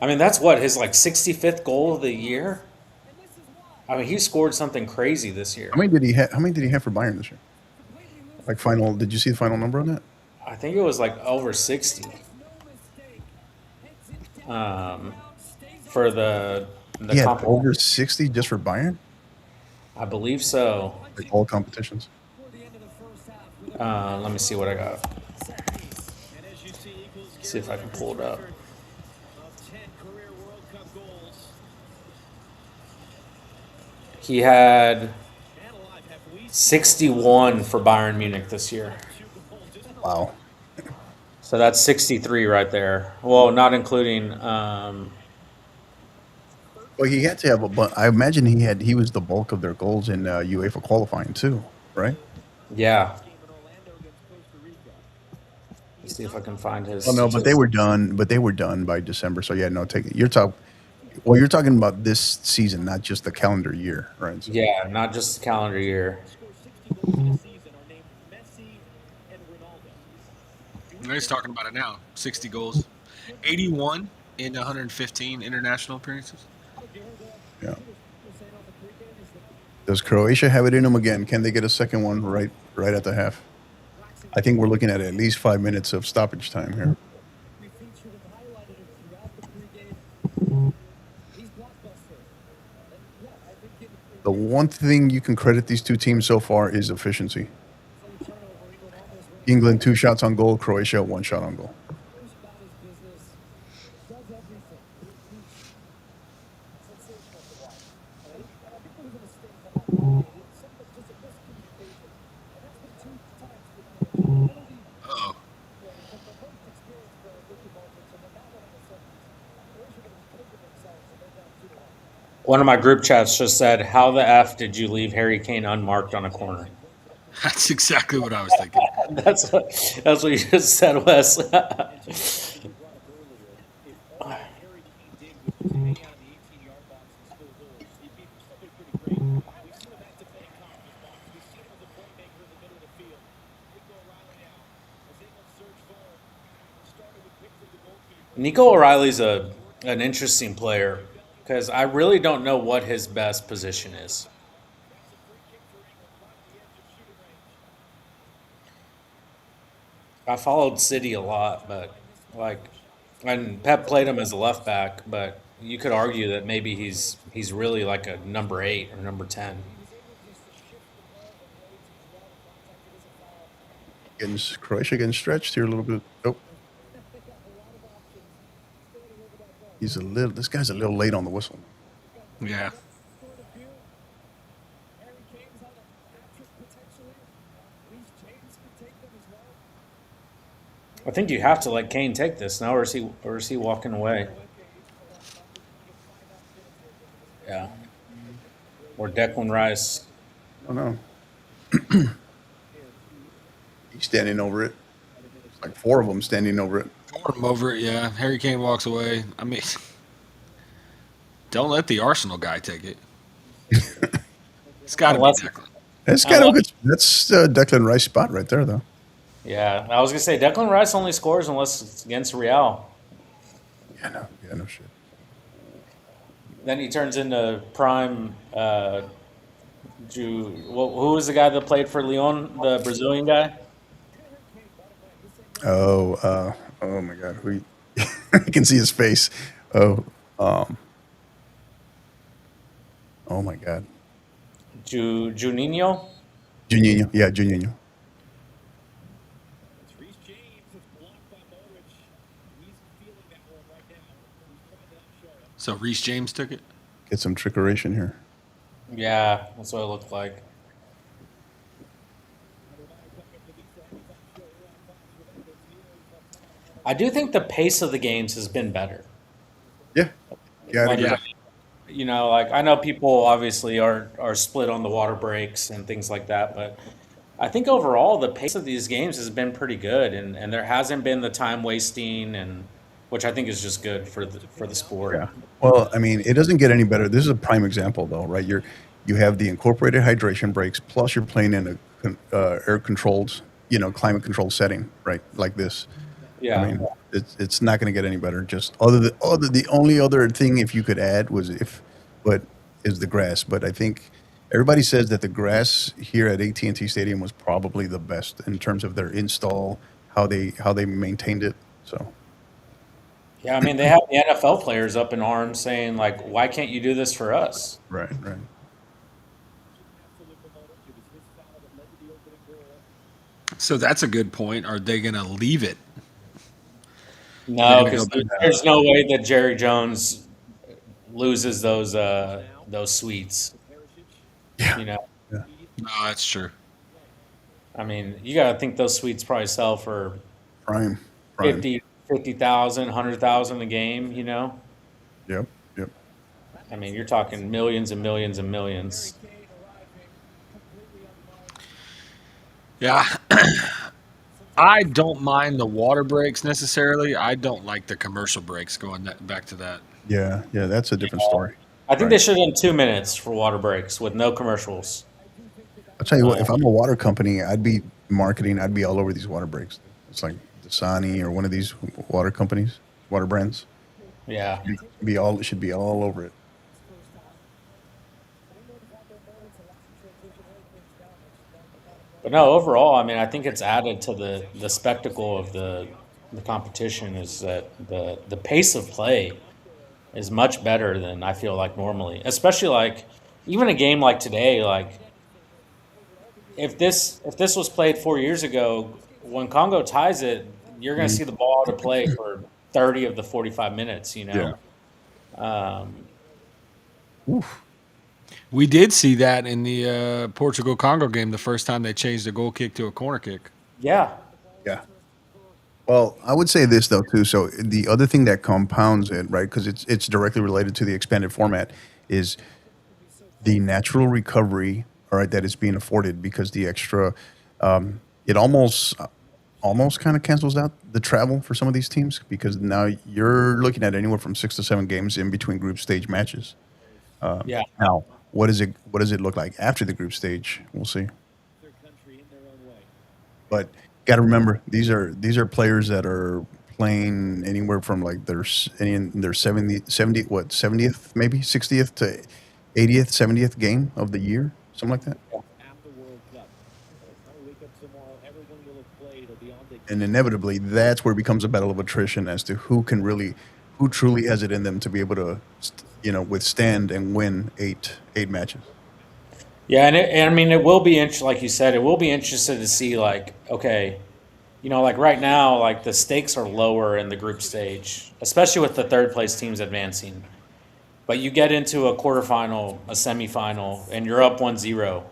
I mean, that's what his like 65th goal of the year. I mean, he scored something crazy this year. How many did he have? How many did he have for Bayern this year? Like final? Did you see the final number on that? I think it was like over 60 um, for the He had comp. over 60 just for Bayern, I believe so. like all competitions. Let me see what I got. See if I can pull it up. He had 61 for Bayern Munich this year. Wow. So that's 63 right there. Well, not including. Well, he had to have a. But I imagine he was the bulk of their goals in UEFA qualifying too, right? Yeah. Let's see if I can find his. Oh no, but they were done. But they were done by December. So yeah, no, take it. You're talking about this season, not just the calendar year, right? So, Yeah, not just the calendar year. He's talking about it now. 60 goals, 81 in 115 international appearances. yeah. Does Croatia have it in them again? Can they get a second one right at the half? I think we're looking at least 5 minutes of stoppage time here. The one thing you can credit these two teams so far is efficiency. England 2 shots on goal, Croatia 1 shot on goal. Uh-oh. One of my group chats just said, "How the f did you leave Harry Kane unmarked on a corner?" That's exactly what I was thinking. That's what you just said, Wes. Nico O'Reilly's an interesting player because I really don't know what his best position is. I followed City a lot, but like, and Pep played him as a left back, but you could argue that maybe he's really like a number 8 or number 10. Croatia getting stretched here a little bit. Oh. This guy's a little late on the whistle. Yeah. I think you have to let Kane take this now, or is he walking away? Yeah. Or Declan Rice. Oh no. He's standing over it. It's like 4 of them standing over it. Put him over it, yeah. Harry Kane walks away. I mean, don't let the Arsenal guy take it. It's got to be Unless- Declan. That's kind of a good. That's Declan Rice spot right there, though. Yeah, I was gonna say Declan Rice only scores unless it's against Real. Yeah, no shit. Then he turns into prime. Who was the guy that played for Lyon, the Brazilian guy? Oh, oh my God, who? I can see his face. Oh, um, oh my God, Juninho. Juninho. Yeah, Juninho. It's Reece James. It's blocked by Modric. He's feeling that one right now. He's trying to show it. So Reece James took it. Get some trickeration here. Yeah, that's what it looked like. I do think the pace of the games has been better. Yeah, yeah, I'd Like, agree. Yeah. like I know people obviously are split on the water breaks and things like that, but I think overall the pace of these games has been pretty good, and there hasn't been the time wasting, and which I think is just good for the sport. Yeah. Well, I mean, it doesn't get any better. This is a prime example, though, right? You have the incorporated hydration breaks, plus you're playing in a air controlled, climate controlled setting, right? Like this. I Yeah. mean, it's not going to get any better. Just the only other thing, if you could add, but is the grass. But I think everybody says that the grass here at AT&T Stadium was probably the best in terms of their install, how they maintained it. So Yeah, I mean they have the NFL players up in arms saying like, why can't you do this for us? right, right. So that's a good point. Are they going to leave it? They're No, going to go because back. there's no way that Jerry Jones loses those suites. Yeah, You know, yeah. No, that's true. I mean, you got to think those suites probably sell for Prime, prime. 50,000, 100,000 a game. You know, Yep, yep. I mean, you're talking millions and millions and millions. Yeah. I don't mind the water breaks necessarily. I don't like the commercial breaks going back to that. Yeah, yeah. That's a different story. I think Right. they should have done 2 minutes for water breaks with no commercials. I'll tell you what. Uh, If I'm a water company, I'd be marketing. I'd be all over these water breaks. It's like Dasani or one of these water companies, water brands. yeah. It should be all over it. But no, overall, I mean, I think it's added to the spectacle of the competition is that the pace of play is much better than I feel like normally. Especially like even a game like today, like if this was played 4 years ago, when Congo ties it, you're going to see the ball to play for 30 of the 45 minutes. You Yeah. know, um, Oof. We did see that in the Portugal Congo game the first time they changed the goal kick to a corner kick. yeah, Yeah. Well, I would say this though too. So the other thing that compounds it, right, because it's directly related to the expanded format, is the natural recovery, all right, that is being afforded because the extra, it almost kind of cancels out the travel for some of these teams because now you're looking at anywhere from 6 to 7 games in between group stage matches. yeah. Now, what does it look like after the group stage? We'll see. But got to remember these are players that are playing anywhere from like in their 70 what 70th maybe 60th to 80th 70th game of the year, something like that. After World Cup. When we wake up tomorrow, everyone will have played or be on vacation. And inevitably that's where it becomes a battle of attrition as to who truly has it in them to be able to withstand and win eight matches. Yeah, and I mean, it will be like you said, it will be interesting to see, like, okay, like right now, like the stakes are lower in the group stage, especially with the third place teams advancing. But you get into a quarterfinal, a semifinal, and you're up 1-0.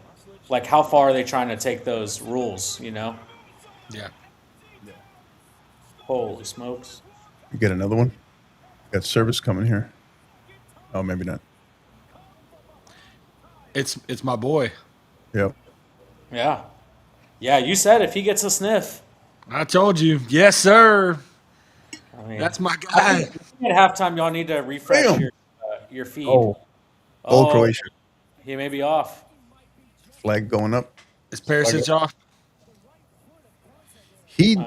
Like, how far are they trying to take those rules, Yeah. Holy smokes. You get another one. Got service coming here. Oh, maybe not. It's my boy. Yep. Yeah. Yeah, you said if he gets a sniff. I told you. Yes, sir. I mean, That's my I guy. think at halftime, y'all need to refresh Bam. your feed. Goal Oh, Croatia. he may be off. Flag going up. Is Perisic off? He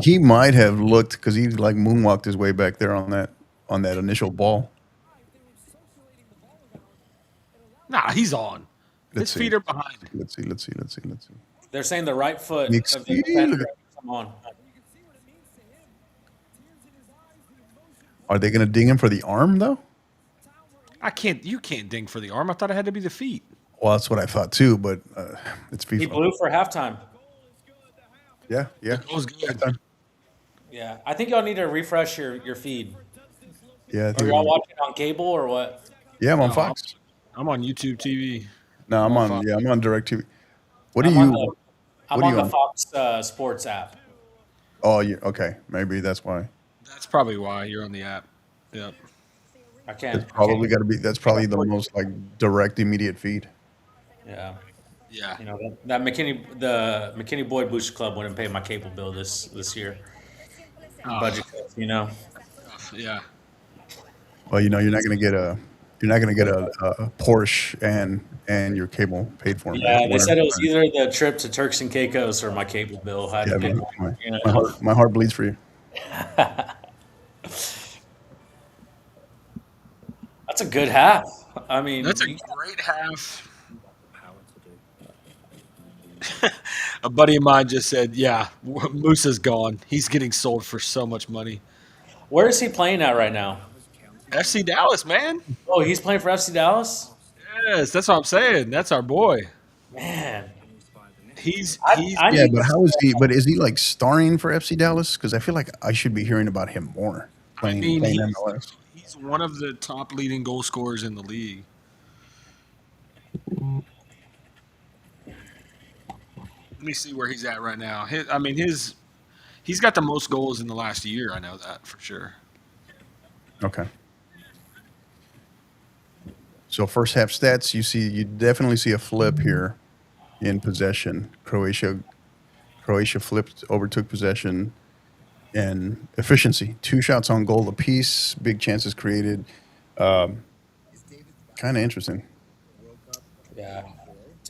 he might have looked because he like moonwalked his way back there on that initial ball. Nah, he's on. Let's His see. feet are behind. Let's see. They're saying the right foot Mix- of the defender. Come on. Are they going to ding him for the arm though? You can't ding for the arm. I thought it had to be the feet. Well, that's what I thought too, but it's He FIFA. blew for halftime. Yeah. That was good. Halftime. Yeah, I think y'all need to refresh your feed. Yeah, I Are think y'all watching on cable or what? yeah, I'm on No, Fox. I'm on YouTube TV. No, I'm on on. Fox. Yeah, I'm on DirecTV. What are I'm on you? the I'm What are on you the on? Fox Sports app. Oh, you okay? Maybe that's why. That's probably why you're on the app. Yep. I It's can't. probably got to be. That's probably the most like direct, immediate feed. Yeah. Yeah. You know that the McKinney Boyd Booster Club wouldn't pay my cable bill this year. Oh, Budget cuts, you know. yeah. Well, you're not going to get a. You're not going to get a Porsche and your cable paid for. Yeah, they Whatever. said it was either the trip to Turks and Caicos or my cable bill. I had Yeah, to pick man, one, you know. my heart bleeds for you. That's a good half. I mean, That's a great half. A buddy of mine just said, "Yeah, Musa's gone. He's getting sold for so much money." where is he playing at right now? FC Dallas, man. Oh, he's playing for FC Dallas? Yes, that's what I'm saying. That's our boy. Man. He's I Yeah, need but to- how is he? But is he like starring for FC Dallas? Because I feel like I should be hearing about him more playing he's, MLS. he's one of the top leading goal scorers in the league. Let me see where he's at right now. He's got the most goals in the last year. I know that for sure. Okay. So first half stats, you definitely see a flip here in possession. Croatia overtook possession and efficiency. 2 shots on goal apiece, big chances created. Kind of interesting. Yeah.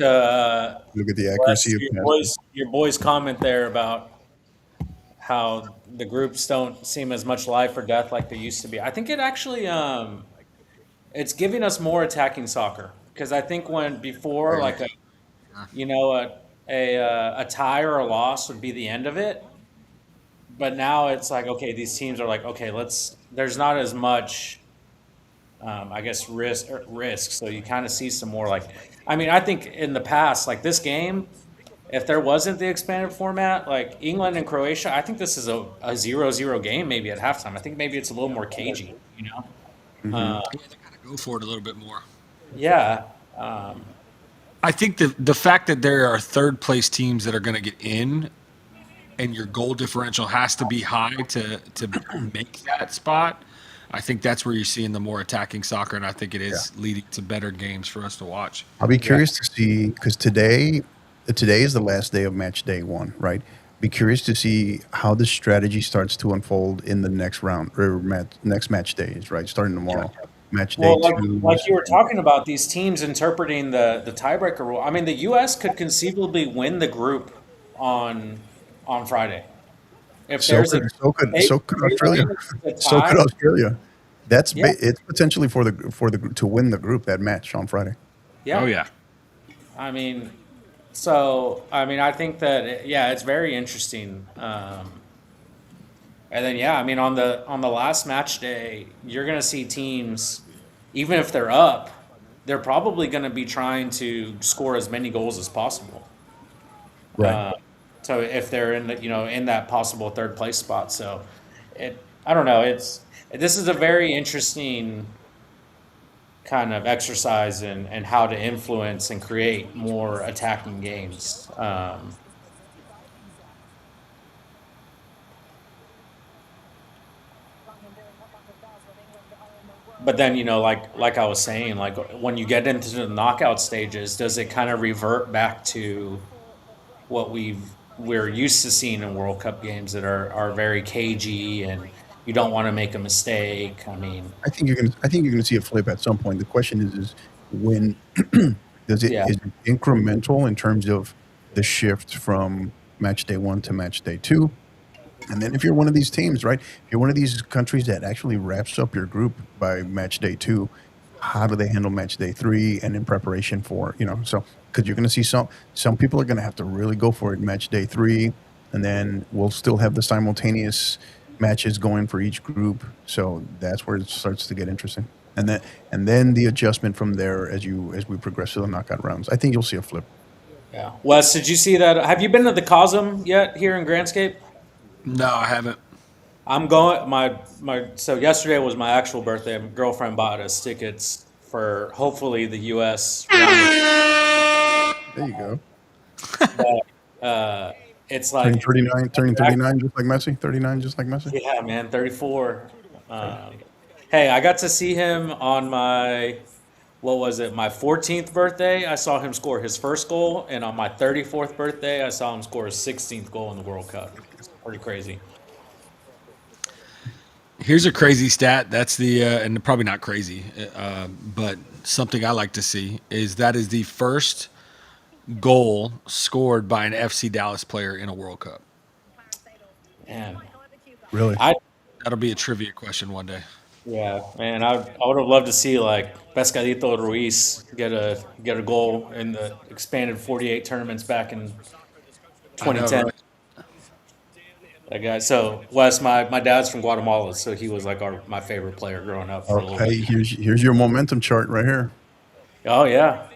Look at the accuracy of passes. Your boy's comment there about how the groups don't seem as much life or death like they used to be. I think it actually it's giving us more attacking soccer because I think when before like a tie or a loss would be the end of it, but now it's like okay, these teams are like okay, there's not as much I guess risk, so you kind of see some more like I mean I think in the past like this game, if there wasn't the expanded format like England and Croatia, I think this is a 0-0 game maybe at halftime. I think maybe it's a little more cagey, you know. Go for it a little bit more. Yeah. I think the fact that there are third place teams that are going to get in, and your goal differential has to be high to make that spot. I think that's where you're seeing the more attacking soccer, and I think it is leading to better games for us to watch. I'll be curious to see because today is the last day of match day 1, right? Be curious to see how the strategy starts to unfold in the next round or next match days, right? Starting tomorrow. Match day Well, 2. like you were talking about these teams interpreting the tiebreaker rule. I mean, the U.S. could conceivably win the group on Friday. If So could Australia. So could Australia. It's potentially for the to win the group that match on Friday. Yeah. Oh yeah. I mean, I think that it's very interesting. And then I mean on the last match day, you're gonna see teams, even if they're up, they're probably gonna be trying to score as many goals as possible. Right. So if they're in in that possible third place spot, so I don't know. This is a very interesting kind of exercise in how to influence and create more attacking games. But then like I was saying, like when you get into the knockout stages, does it kind of revert back to what we're used to seeing in World Cup games that are very cagey and you don't want to make a mistake? I mean, I think you're gonna see a flip at some point. The question is when is it incremental in terms of the shift from match day 1 to match day 2? And then if you're one of these teams, right? If you're one of these countries that actually wraps up your group by match day 2, how do they handle match day 3 and in preparation for, so because you're going to see some people are going to have to really go for it in match day 3, and then we'll still have the simultaneous matches going for each group. So that's where it starts to get interesting. And then the adjustment from there as we progress to the knockout rounds. I think you'll see a flip. Yeah. Wes, did you see that? Have you been to the Cosm yet here in Grandscape? No, I haven't. I'm going. So yesterday was my actual birthday. My girlfriend bought us tickets for hopefully the U.S. round. There you go. It's Turning like, 39, turning 39 just like Messi. 39 just like Messi. yeah, man, 34. Hey, I got to see him on what was it, my 14th birthday. I saw him score his first goal, and on my 34th birthday, I saw him score his 16th goal in the World Cup. It's pretty crazy. Here's a crazy stat. That's and probably not crazy, but something I like to see is that is the first goal scored by an FC Dallas player in a World Cup. Man, Really? That'll be a trivia question one day. yeah, man, I would have loved to see like Pescadito Ruiz get a goal in the expanded 48 tournaments back in I know, 2010. right? That guy. So Wes, my dad's from Guatemala, so he was like my favorite player growing up for a little Okay, bit. here's your momentum chart right here. Oh yeah.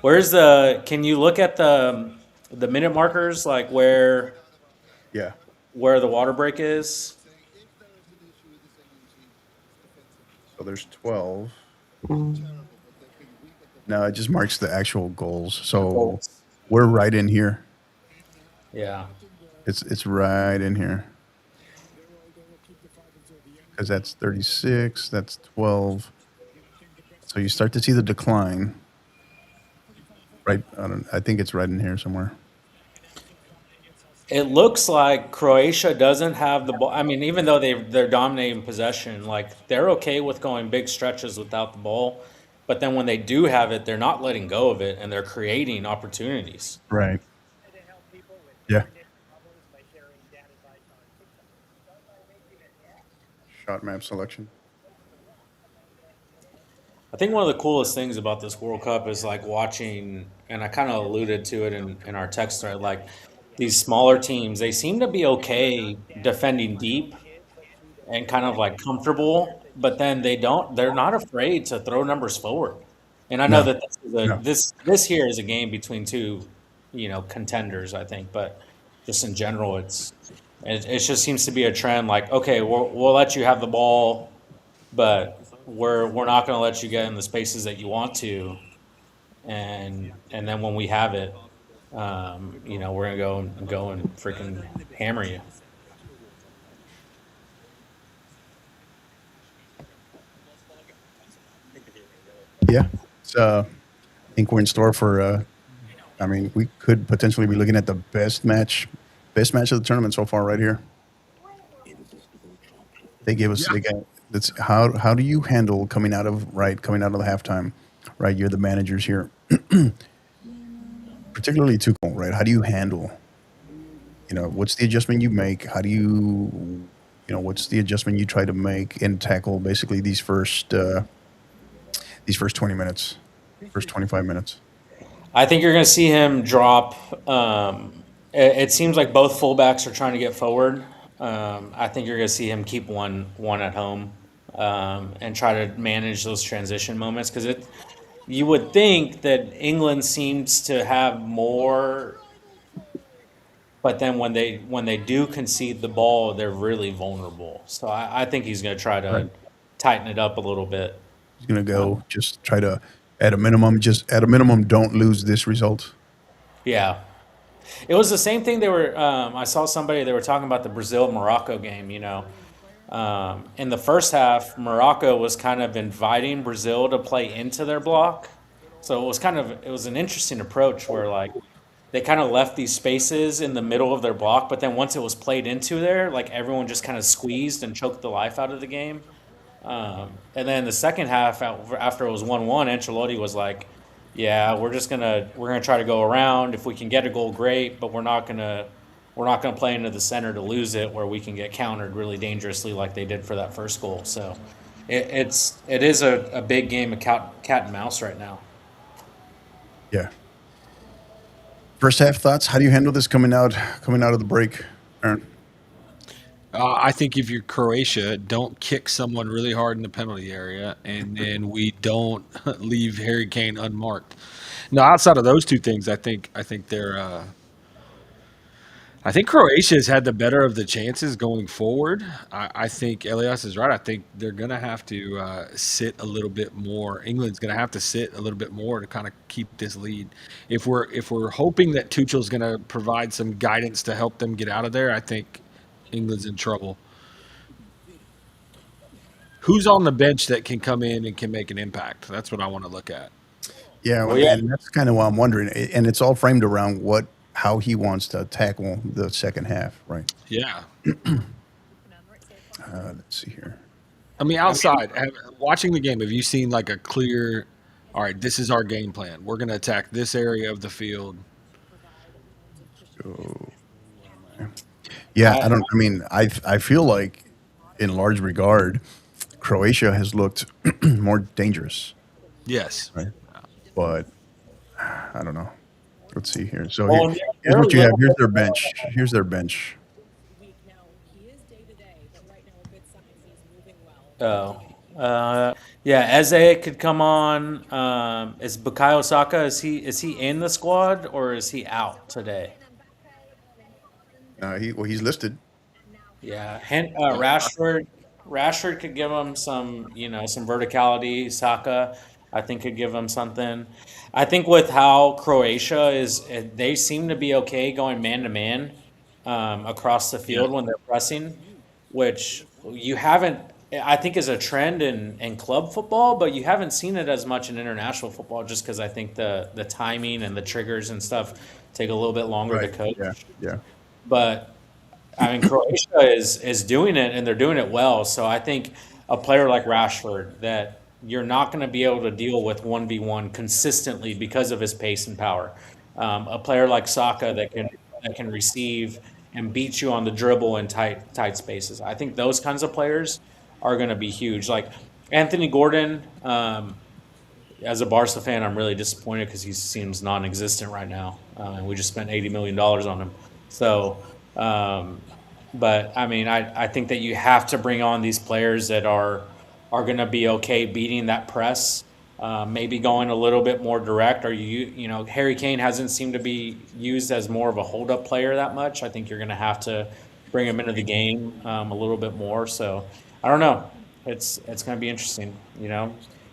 Can you look at the minute markers, like Yeah. where the water break is? So there's 12. No, it just marks the actual goals. So Goals. we're right in here. Yeah. It's right in here. Because that's 36, that's 12. So you start to see the decline. Right, I think it's right in here somewhere. It looks like Croatia doesn't have the ball. I mean, even though they're dominating possession, like they're okay with going big stretches without the ball. But then when they do have it, they're not letting go of it and they're creating opportunities. Right. Yeah. Shot map selection. I think one of the coolest things about this World Cup is like watching, and I kind of alluded to it in our text thread, like these smaller teams, they seem to be okay defending deep and kind of like comfortable, but then they're not afraid to throw numbers forward. And I know No. that No. this here is a game between two, contenders, I think, but just in general, it just seems to be a trend. Like, okay, we'll let you have the ball, but we're not going to let you get in the spaces that you want to, and then when we have it, we're going to go and freaking hammer you. Yeah. It's, I think we're in store for. I mean, we could potentially be looking at the best match of the tournament so far, right here. They gave us. Yeah. They got. That's how do you handle coming out of the halftime, right? You're the managers here, particularly Tuchel, right? How do you handle? What's the adjustment you make? How do what's the adjustment you try to make and tackle basically these first 20 minutes, first 25 minutes? I think you're going to see him drop. It seems like both fullbacks are trying to get forward. I think you're going to see him keep one at home and try to manage those transition moments, because you would think that England seems to have more, but then when they do concede the ball, they're really vulnerable. So I think he's going to try to Right. tighten it up a little bit. He's gonna go just try to, at a minimum, don't lose this result. Yeah. It was the same thing I saw they were talking about the Brazil-Morocco game, in the first half, Morocco was kind of inviting Brazil to play into their block. So it was an interesting approach where like they kind of left these spaces in the middle of their block, but then once it was played into there, like everyone just kind of squeezed and choked the life out of the game. And then the second half, after it was 1-1, Ancelotti was like, "Yeah, we're gonna try to go around. If we can get a goal, great, but we're not gonna play into the center to lose it, where we can get countered really dangerously like they did for that first goal." So it is a big game of cat and mouse right now. Yeah. First half thoughts. How do you handle this coming out of the break, Aaron? I think if you're Croatia, don't kick someone really hard in the penalty area, and then we don't leave Harry Kane unmarked. Now, outside of those two things, I think they're I think Croatia has had the better of the chances going forward. I think Elias is right. I think they're going to have to sit a little bit more. England's going to have to sit a little bit more to kind of keep this lead. If we're hoping that Tuchel's going to provide some guidance to help them get out of there, I think England's in trouble. Who's on the bench that can come in and can make an impact? That's what I want to look at. Yeah, Well, yeah, and that's kind of what I'm wondering. And it's all framed around how he wants to tackle the second half, right? Yeah. Let's see here. I mean, watching the game, have you seen like a clear, all right, this is our game plan. We're going to attack this area of the field. So, yeah, I don't. I mean, I feel like, in large regard, Croatia has looked more dangerous, Yes. right? But I don't know. Let's see here. So well, here's they're a what you have. little Here's bit their bench. Here's their bench. Oh, yeah. Eze could come on. Is Bukayo Saka? Is he in the squad or is he out today? He's listed. Yeah, Rashford could give him some, some verticality. Saka, I think, could give him something. I think with how Croatia is, they seem to be okay going man to man across the field when they're pressing, which you haven't. I think is a trend in club football, but you haven't seen it as much in international football, just because I think the timing and the triggers and stuff take a little bit longer to Right. coach. Yeah. Yeah. But I mean, Croatia is doing it, and they're doing it well. So I think a player like Rashford, that you're not going to be able to deal with 1v1 consistently because of his pace and power. A player like Saka that can receive and beat you on the dribble in tight spaces. I think those kinds of players are going to be huge. Like Anthony Gordon, as a Barca fan, I'm really disappointed because he seems non-existent right now. And we just spent $80 million on him. So, but I mean, I think that you have to bring on these players that are going to be okay beating that press. Maybe going a little bit more direct. Or Harry Kane hasn't seemed to be used as more of a hold-up player that much. I think you're going to have to bring him into the game a little bit more. So I don't know. It's going to be interesting.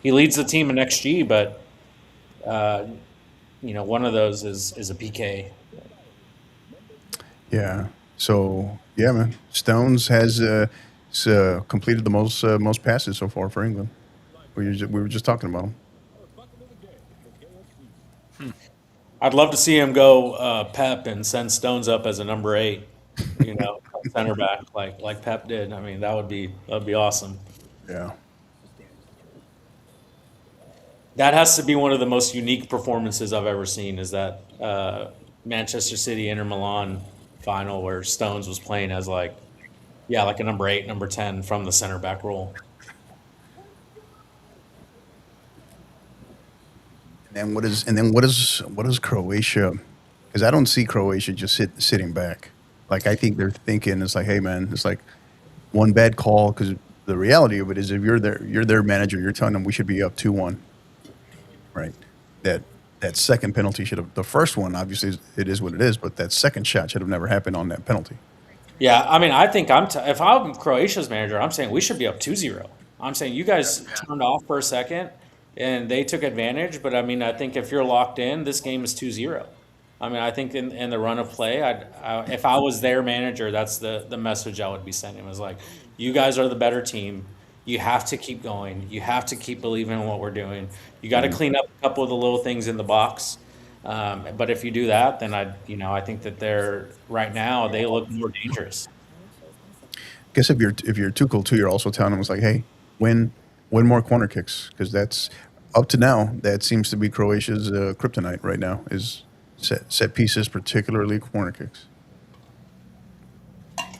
He leads the team in XG, but one of those is a PK. Yeah. So yeah, man. Stones has completed the most passes so far for England. We were just talking about him. I'd love to see him go Pep and send Stones up as a number 8, center back like Pep did. I mean, that'd be awesome. Yeah. That has to be one of the most unique performances I've ever seen. Is that Manchester City Inter Milan final where Stones was playing as like a number 8, number 10 from the center back role. And what is Croatia? Because I don't see Croatia just sitting back. Like I think they're thinking it's like, hey man, it's like one bad call. Because the reality of it is, if you're their manager, you're telling them we should be up 2-1, right? That second penalty should have. The first one, obviously, it is what it is. But that second shot should have never happened on that penalty. Yeah, I mean, I think if I'm Croatia's manager, I'm saying we should be up 2-0. I'm saying you guys turned off for a second and they took advantage. But I mean, I think if you're locked in, this game is 2-0. I mean, I think in the run of play, if I was their manager, that's the message I would be sending. Was like, you guys are the better team. You have to keep going. You have to keep believing in what we're doing. You got to clean up a couple of the little things in the box. But if you do that, then I think that right now they look more dangerous. I guess if you're Tuchel too, you're also telling them it's like, hey, win more corner kicks, because that's up to now. That seems to be Croatia's kryptonite right now, is set pieces, particularly corner kicks.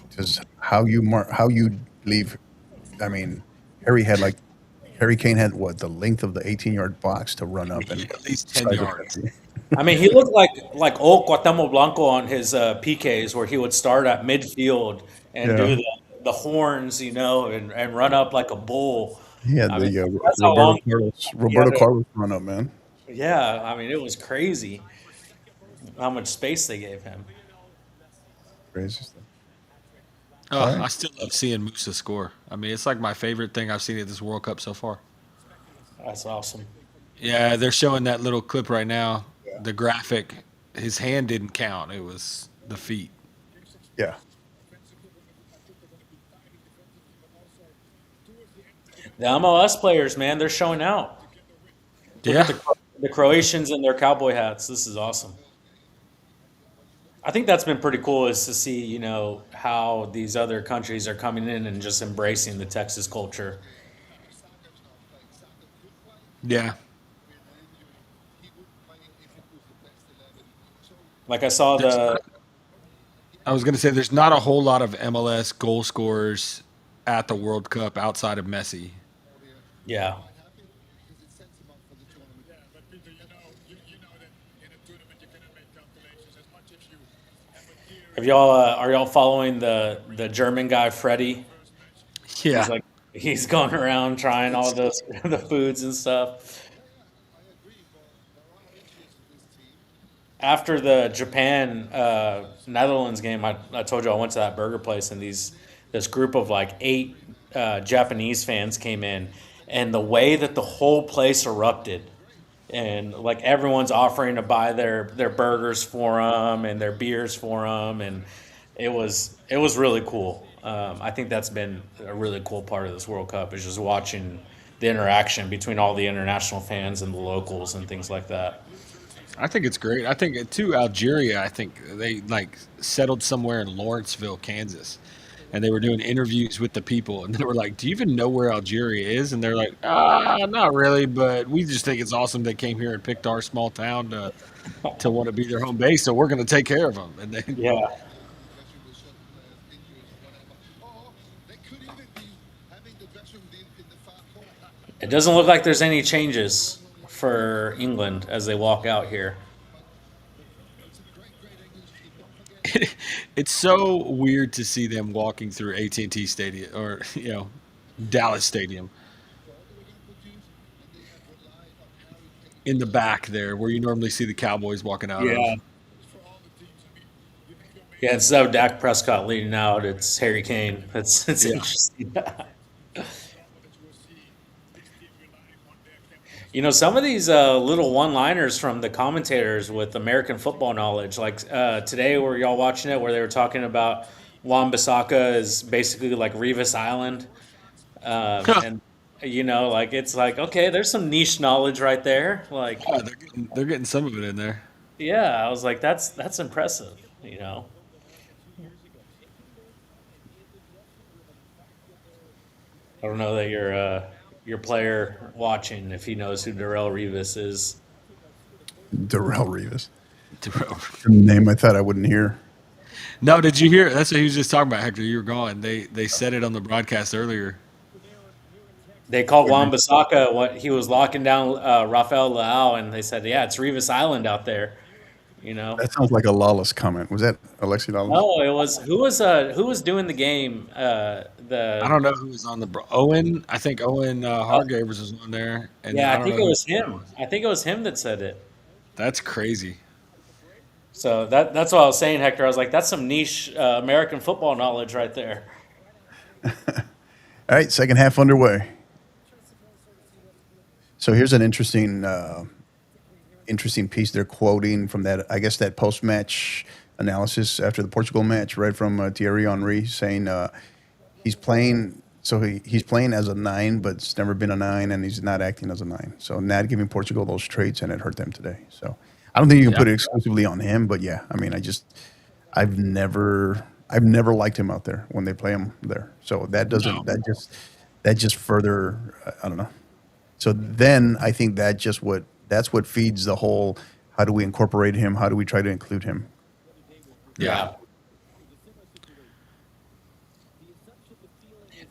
Because how you leave. I mean, Harry had like Harry Kane had what, the length of the 18-yard box to run up and At least 10 side the yards. safety. I mean, he looked like old Cuauhtemoc Blanco on his PKs, where he would start at midfield and Yeah, do the horns, and run up like a bull. he had I mean, the that's how long he had Roberto to. Carlos run up, man. Yeah, I mean, it was crazy how much space they gave him. Crazy stuff. All Oh, right. I still love seeing Musa score. I mean, it's like my favorite thing I've seen at this World Cup so far. That's awesome. Yeah, they're showing that little clip right now. Yeah. The graphic, his hand didn't count. It was the feet. Yeah. The MLS players, man, they're showing out. Look Yeah. at the Croatians in their cowboy hats. This is awesome. I think that's been pretty cool is to see, how these other countries are coming in and just embracing the Texas culture. Yeah. Like I saw There's not, I was going to say there's not a whole lot of MLS goal scorers at the World Cup outside of Messi. yeah. Have y'all are y'all following the German guy Freddie? He's Yeah. like he's going around trying all It's, the the foods and stuff. After the Japan Netherlands game, I told you I went to that burger place and this group of like 8 Japanese fans came in, and the way that the whole place erupted, and like everyone's offering to buy their burgers for them and their beers for them, and it was really cool. I think that's been a really cool part of this World Cup is just watching the interaction between all the international fans and the locals and things like that. I think it's great. I think too Algeria. I think they like settled somewhere in Lawrenceville, Kansas, and they were doing interviews with the people, and they were like, "Do you even know where Algeria is?" And they're like, not really, but we just think it's awesome they came here and picked our small town to want to be their home base, so we're going to take care of them." And then Yeah. It doesn't look like there's any changes for England as they walk out here. it's so weird to see them walking through AT&T Stadium or Dallas Stadium in the back there, where you normally see the Cowboys walking out of. Yeah. Yeah, instead of Dak Prescott leading out, it's Harry Kane. It's Yeah. interesting. Some of these little one-liners from the commentators with American football knowledge, like today, were y'all watching it, where they were talking about Wan-Bissaka is basically like Revis Island, and like it's like okay, there's some niche knowledge right there. Like, Yeah, they're getting some of it in there. yeah, I was like, that's impressive. I don't know that your player watching if he knows who Darrell Revis is. Darrell Revis. A name I thought I wouldn't hear. No, did you hear? That's what he was just talking about, Hector. You were gone. They said it on the broadcast earlier. They called Wan-Bissaka what he was locking down Rafael Leao, and they said, "Yeah, it's Revis Island out there." That sounds like a lawless comment. Was that Alexi Lawless? No, it was who was doing the game. I don't know who was on the Owen. I think Owen Hargravers was on there, and Yeah, I I don't think know it who was the other him. was. I think it was him that said it. That's crazy. So that's what I was saying, Hector. I was like, that's some niche American football knowledge right there. All right, second half underway. So here's an interesting piece they're quoting from that, I guess, that post-match analysis after the Portugal match, right from Thierry Henry, saying he's playing. So he's playing as a 9, but it's never been a 9, and he's not acting as a 9. So not giving Portugal those traits, and it hurt them today. So I don't think you can Yeah. put it exclusively on him, but yeah, I mean, I've never liked him out there when they play him there. So that doesn't No. that just further I don't know. So then I think that's what feeds the whole. How do we incorporate him? How do we try to include him? Yeah.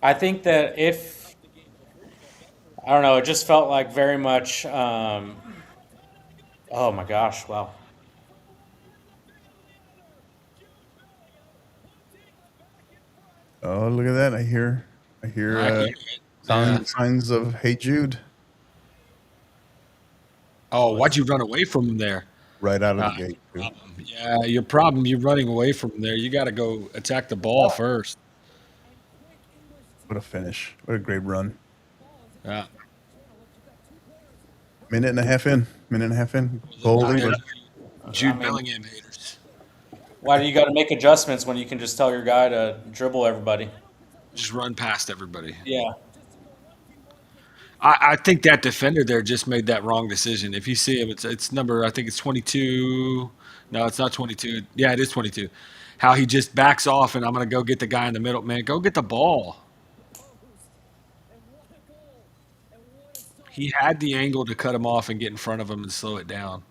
I think that I don't know. It just felt like very much. Oh my gosh! Wow. Oh, look at that! I hear I hear it. Yeah. signs of Hey Jude Oh, why'd you run away from him there? right out of the Your gate too. problem. Yeah, your problem. You're running away from him there. You got to go attack the ball first. What a finish! What a great run! Yeah. Minute and a half in. Minute and a half in. Goal There England. I Jude mean, Bellingham haters. why do you got to make adjustments when you can just tell your guy to dribble everybody? Just run past everybody. Yeah. I think that defender there just made that wrong decision. If you see him, it's number, I think it's 22. No, it's not 22. Yeah, it is 22. How he just backs off, and I'm gonna go get the guy in the middle. Man, go get the ball. He had the angle to cut him off and get in front of him and slow it down.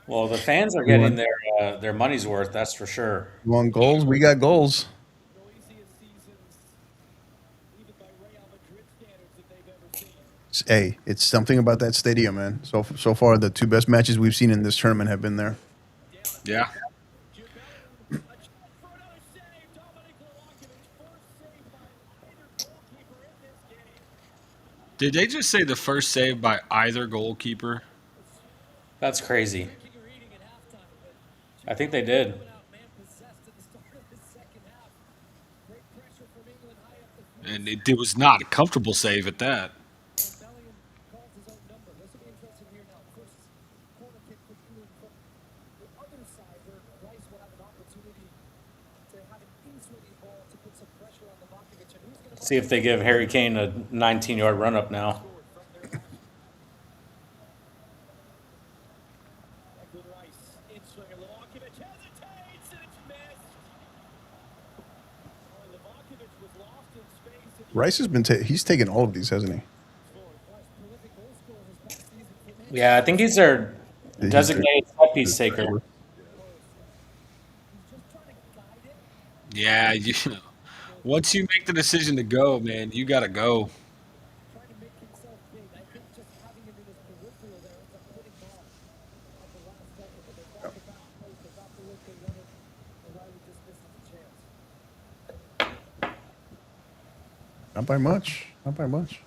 Well, the fans are You getting want their money's worth. That's for sure. you want goals? We got goals. Hey, it's something about that stadium, man. So far, the two best matches we've seen in this tournament have been there. Yeah. Did they just say the first save by either goalkeeper? That's crazy. I think they did. And it was not a comfortable save at that. See if they give Harry Kane a 19-yard run up now. Rice has been he's taken all of these, hasn't he? Yeah, I think he's their He's designated set piece taker. Yeah, once you make the decision to go, man, you got to go. Not by much. Not by much.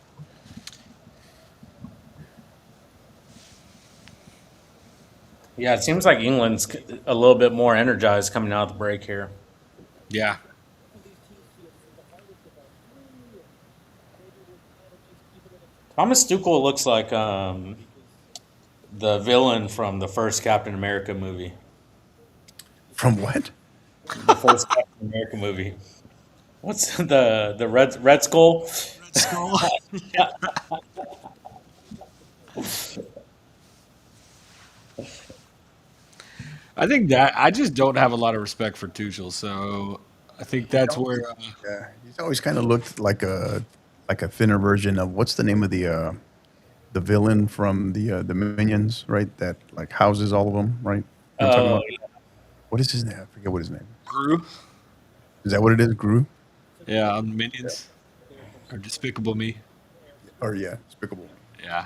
Yeah, it seems like England's a little bit more energized coming out of the break here. Yeah. Thomas Tuchel looks like the villain from the first Captain America movie. From what? The first Captain America movie. What's the Red Skull? Skull. I think that I just don't have a lot of respect for Tuchel, so I think that's where Yeah, he's always kind of looked like a thinner version of what's the name of the villain from the Minions, right? That like houses all of them, right? You know what I'm talking Oh, about? What is his name? I forget what his name is. Gru. Is that what it is? Gru? Yeah, on Minions or Despicable Me. Or yeah, Despicable Me. Yeah.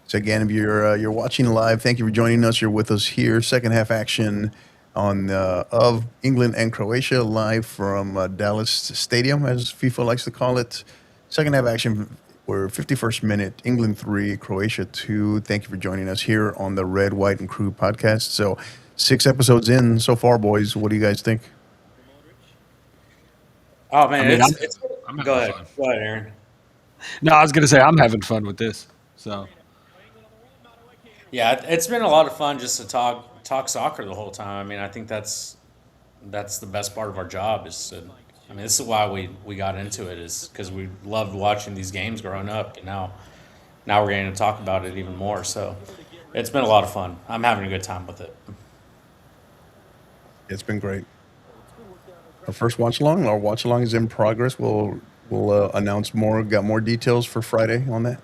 So again, if you're watching live, thank you for joining us. You're with us here, second half action on of England and Croatia, live from Dallas Stadium, as FIFA likes to call it. Second half action. We're 51st minute, England 3, Croatia 2. Thank you for joining us here on the Red, White, and Crew podcast. So 6 episodes in so far, boys. What do you guys think? oh man, I mean, it's I'm go having ahead, fun. go ahead, Aaron. No, I was gonna say I'm having fun with this. So Yeah, it's been a lot of fun just to talk soccer the whole time. I mean, I think that's the best part of our job is to. I mean, this is why we got into it is because we loved watching these games growing up, and now we're getting to talk about it even more. So it's been a lot of fun. I'm having a good time with it. It's been great. Our first watch along. Our watch along is in progress. We'll We'll announce more. Got more details for Friday on that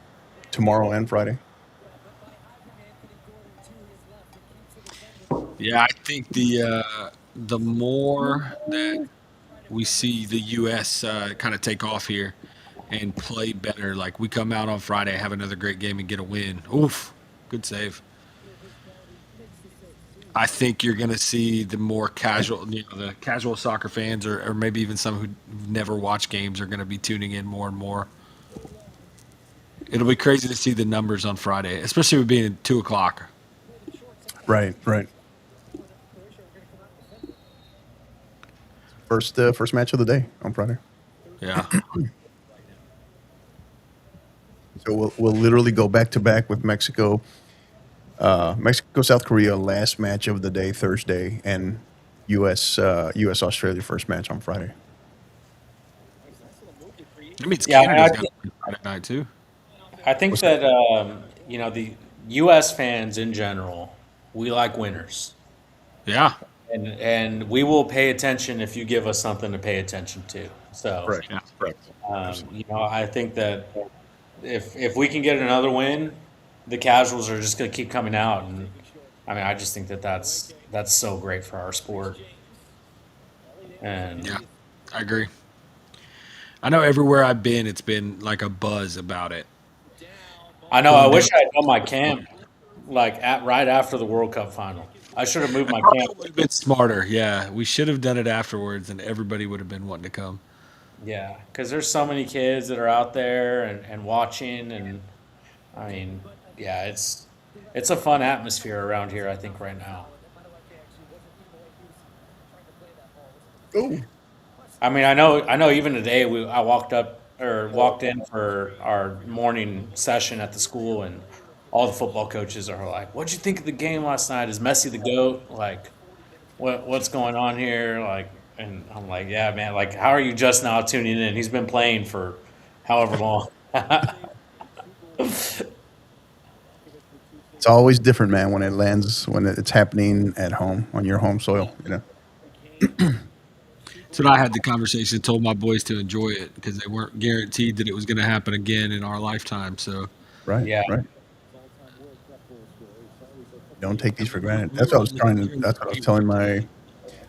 tomorrow and Friday. Yeah, I think the more that we see the U.S. Kind of take off here and play better, like we come out on Friday, have another great game, and get a win. Oof, good save. I think you're going to see the more casual, the casual soccer fans, or maybe even some who've never watched games, are going to be tuning in more and more. It'll be crazy to see the numbers on Friday, especially with being 2 o'clock. Right, right. First match of the day on Friday. Yeah. So we'll literally go back to back with Mexico, South Korea last match of the day Thursday, and U.S. Australia first match on Friday. That means Yeah, Canada's got to play Friday night, too. I think What's that? that the U.S. fans in general, we like winners, Yeah. and we will pay attention if you give us something to pay attention to. So, Correct. Yeah. Correct. I think that if we can get another win, the casuals are just going to keep coming out, and I mean, I just think that that's so great for our sport. And Yeah. I agree. I know everywhere I've been, it's been like a buzz about it. I know I Going wish down. I had done my camp like at right after the World Cup final. I should have moved my camp. Would have been smarter. Yeah. We should have done it afterwards, and everybody would have been wanting to come. Yeah, because there's so many kids that are out there and watching, and I mean, yeah, it's a fun atmosphere around here. I think right now. Oh, I mean, I know. Even today, I walked in for our morning session at the school, and all the football coaches are like, "What'd you think of the game last night? Is Messi the goat? Like, what's going on here?" Like, and I'm like, "Yeah, man. Like, how are you just now tuning in? He's been playing for however long." it's always different, man, when it lands when it's happening at home on your home soil. So I had the conversation, told my boys to enjoy it because they weren't guaranteed that it was going to happen again in our lifetime. So Right, Yeah, right. Don't take these for granted. we were on the That's what I was game.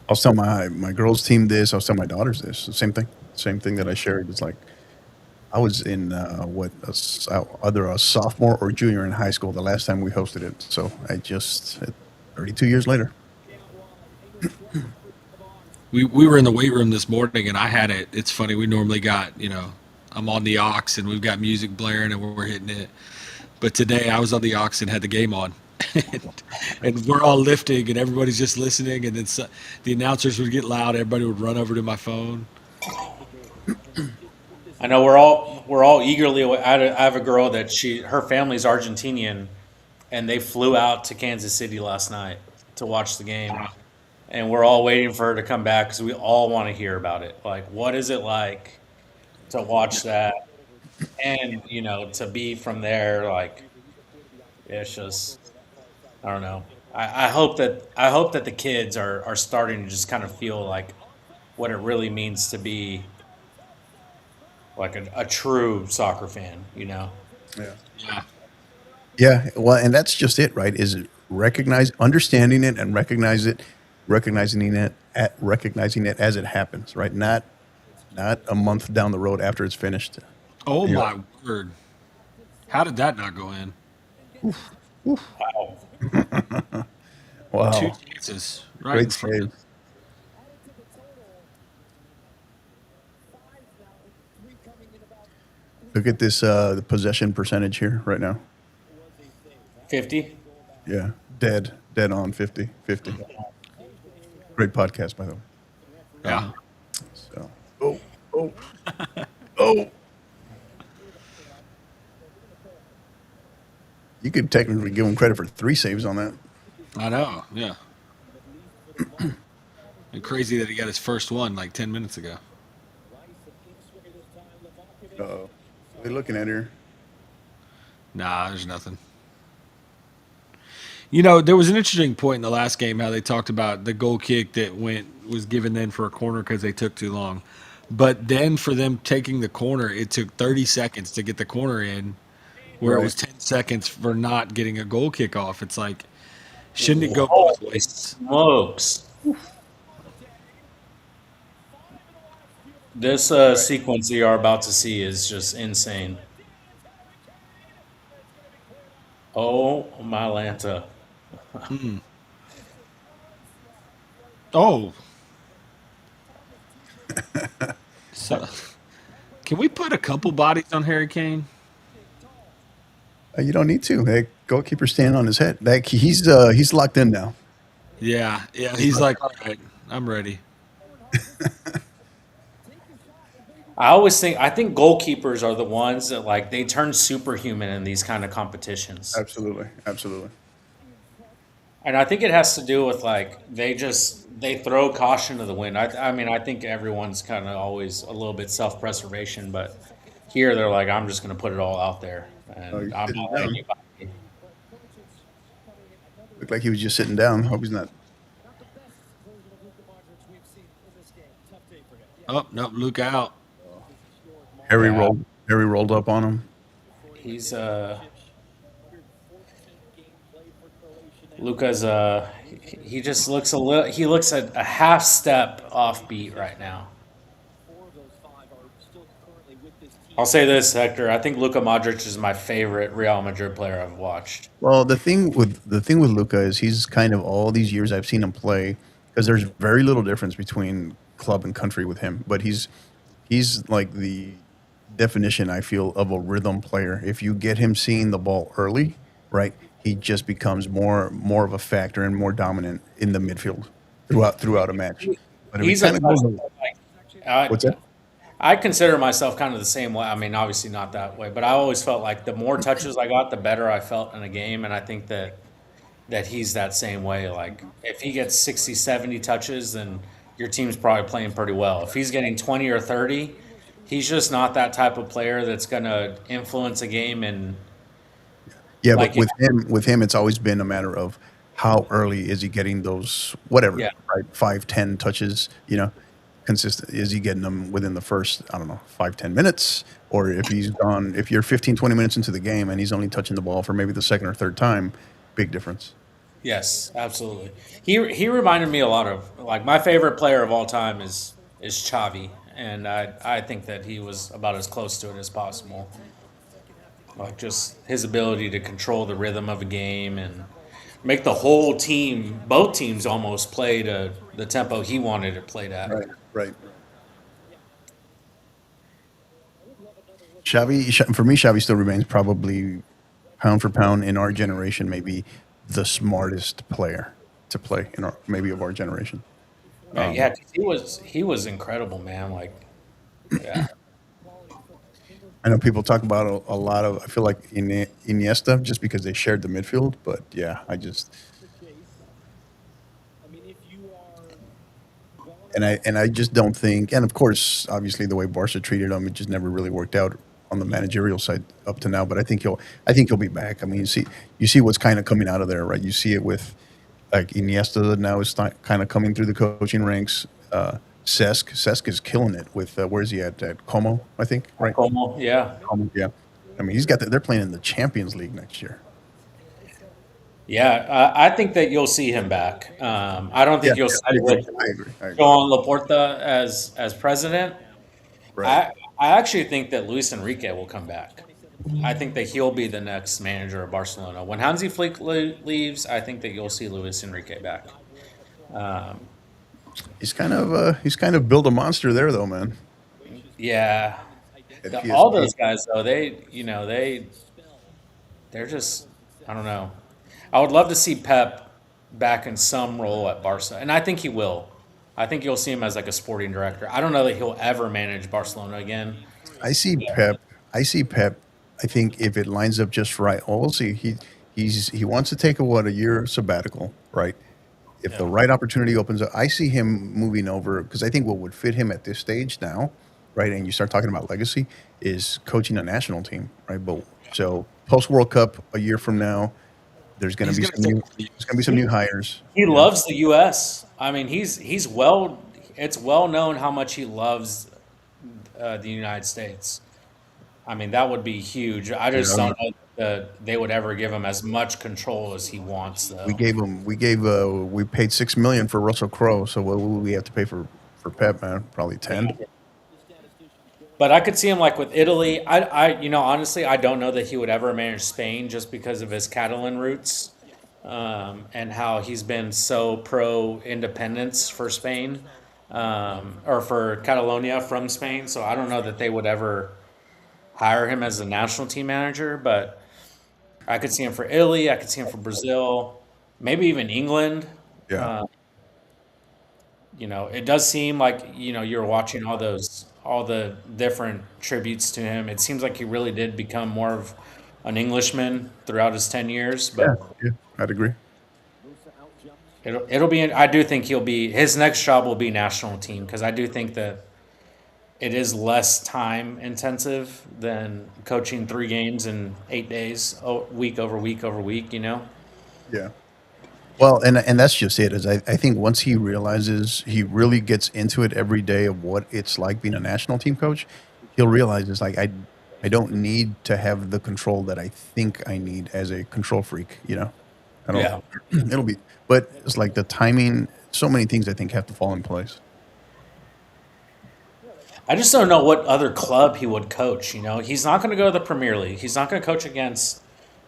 telling my girls' team this. I was telling my daughters this. The same thing. Same thing that I shared. It's like I was in either a sophomore or junior in high school the last time we hosted it. So 32 years later. We were in the weight room this morning and I had it. It's funny. We normally got, I'm on the aux and we've got music blaring and we're hitting it. But today I was on the aux and had the game on. And we're all lifting and everybody's just listening. And then the announcers would get loud. Everybody would run over to my phone. I know we're all eagerly. I have a girl that her family's Argentinian, and they flew out to Kansas City last night to watch the game, and we're all waiting for her to come back because we all want to hear about it. Like, what is it like to watch that, and to be from there? Like, it's just I don't know. I hope that the kids are starting to just kind of feel like what it really means to be like a true soccer fan. Yeah. Yeah. Yeah. Well, and that's just it, right? Is understanding it and recognizing it as it happens, right? Not a month down the road after it's finished. Oh, You know, my word. How did that not go in? Wow. Two wow. chances right in Great front of save. Look at this the possession percentage here right now. 50. Yeah. Dead on 50. Great podcast, by the way. Yeah. So, oh, oh. You could technically give him credit for 3 saves on that. I know. Yeah. And crazy that he got his first one like 10 minutes ago. Uh-oh. What are they looking at here? Nah, there's nothing. There was an interesting point in the last game how they talked about the goal kick that was given then for a corner because they took too long. But then for them taking the corner, it took 30 seconds to get the corner in, where it Right. was 10 seconds for not getting a goal kick off. It's like, shouldn't it go both Holy ways? smokes! This Right. sequence you are about to see is just insane. Oh my Lanta! Mm. Oh, so can we put a couple bodies on Harry Kane? You don't need to. That goalkeeper standing on his head. That he's locked in now. Yeah, yeah. He's He's locked like, all right, I'm ready. I think goalkeepers are the ones that like they turn superhuman in these kind of competitions. Absolutely. Absolutely. And I think it has to do with like they throw caution to the wind. I mean I think everyone's kind of always a little bit self preservation, but here they're like I'm just going to put it all out there, Oh, and he's I'm sitting not letting down. you bother me. Looked like he was just sitting down. Hope he's not. Oh, no, Luke out. Harry Yeah, rolled. Harry rolled up on him. he's Luca's he just looks a little he looks a half step offbeat right now. I'll say this, Hector. I think Luka Modric is my favorite Real Madrid player I've watched. Well, the thing with Luca is he's kind of all these years I've seen him play because there's very little difference between club and country with him. But he's like the definition I feel of a rhythm player. If you get him seeing the ball early, right, he just becomes more of a factor and more dominant in the midfield throughout a match. But if he He's a kind of touch goes, like I, what's that? I consider myself kind of the same way. I mean, obviously not that way, but I always felt like the more touches I got, the better I felt in a game, and I think that he's that same way. Like if he gets 60, 70 touches, then your team's probably playing pretty well. If he's getting 20 or 30, he's just not that type of player that's going to influence a game and Yeah, but like with him, it's always been a matter of how early is he getting those whatever, yeah. right? 5, 10 touches, consistent. Is he getting them within the first, I don't know, 5, 10 minutes? Or if he's gone, if you're 15, 20 minutes into the game and he's only touching the ball for maybe the second or third time, big difference. Yes, absolutely. He reminded me a lot of like my favorite player of all time is Xavi, and I think that he was about as close to it as possible. Like just his ability to control the rhythm of a game and make the whole team, both teams almost play to the tempo he wanted it played at. Right, right. For me, Xavi still remains probably pound for pound in our generation, maybe the smartest player to play in our maybe of our generation. Yeah, 'cause he was incredible, man. Like, yeah, I know people talk about a lot of. I feel like Iniesta just because they shared the midfield, but yeah, I just don't think. And of course, obviously, the way Barca treated him, it just never really worked out on the managerial side up to now. But I think he'll be back. I mean, you see what's kind of coming out of there, right? You see it with like Iniesta that now is kind of coming through the coaching ranks. Cesc is killing it with where is he at Como, I think, right? Como, yeah, Como, yeah. I mean, they're playing in the Champions League next year. yeah. I think that you'll see him back. I don't Yeah, think you'll yeah, see I agree. with I agree. I agree. Joan Laporta as president. Right. I actually think that Luis Enrique will come back. I think that he'll be the next manager of Barcelona. When Hansi Flick leaves, I think that you'll see Luis Enrique back. Um, He's kind of built a monster there, though, man. yeah, At all PSG. those guys though, they're just I don't know. I would love to see Pep back in some role at Barca, and I think he will. I think you'll see him as like a sporting director. I don't know that he'll ever manage Barcelona again. I see Pep. I see Pep. I think if it lines up just right, oh, we'll see. He wants to take a year sabbatical, right? If the Yeah, right opportunity opens up, I see him moving over because I think what would fit him at this stage now, right? And you start talking about legacy is coaching a national team, right? But so post World Cup a year from now, there's going to He's be gonna some take new over the there's going to be some new hires. he loves the U.S. I mean, he's well. It's well known how much he loves the United States. I mean, that would be huge. I Yeah, I just don't don't know. know that they would ever give him as much control as he wants, We though. gave him. We paid 6 million for Russell Crowe. So what would we have to pay for Pep, man? Probably 10. But I could see him like with Italy. Honestly, I don't know that he would ever manage Spain just because of his Catalan roots, and how he's been so pro independence for Spain, or for Catalonia from Spain. So I don't know that they would ever hire him as a national team manager. But I could see him for Italy. I could see him for Brazil, maybe even England. Yeah. Uh, it does seem like, you're watching all the different tributes to him. It seems like he really did become more of an Englishman throughout his 10 years, Yeah. but Yeah. I'd agree. it'll be, I do think his next job will be national team, because I do think that it is less time intensive than coaching 3 games in 8 days, week over week over week. Yeah. Well, and that's just it. Is I think once he realizes he really gets into it every day of what it's like being a national team coach, he'll realize it's like I don't need to have the control that I think I need as a control freak. I don't. Yeah. It'll be, but it's like the timing. So many things I think have to fall in place. I just don't know what other club he would coach. He's not going to go to the Premier League. He's not going to coach against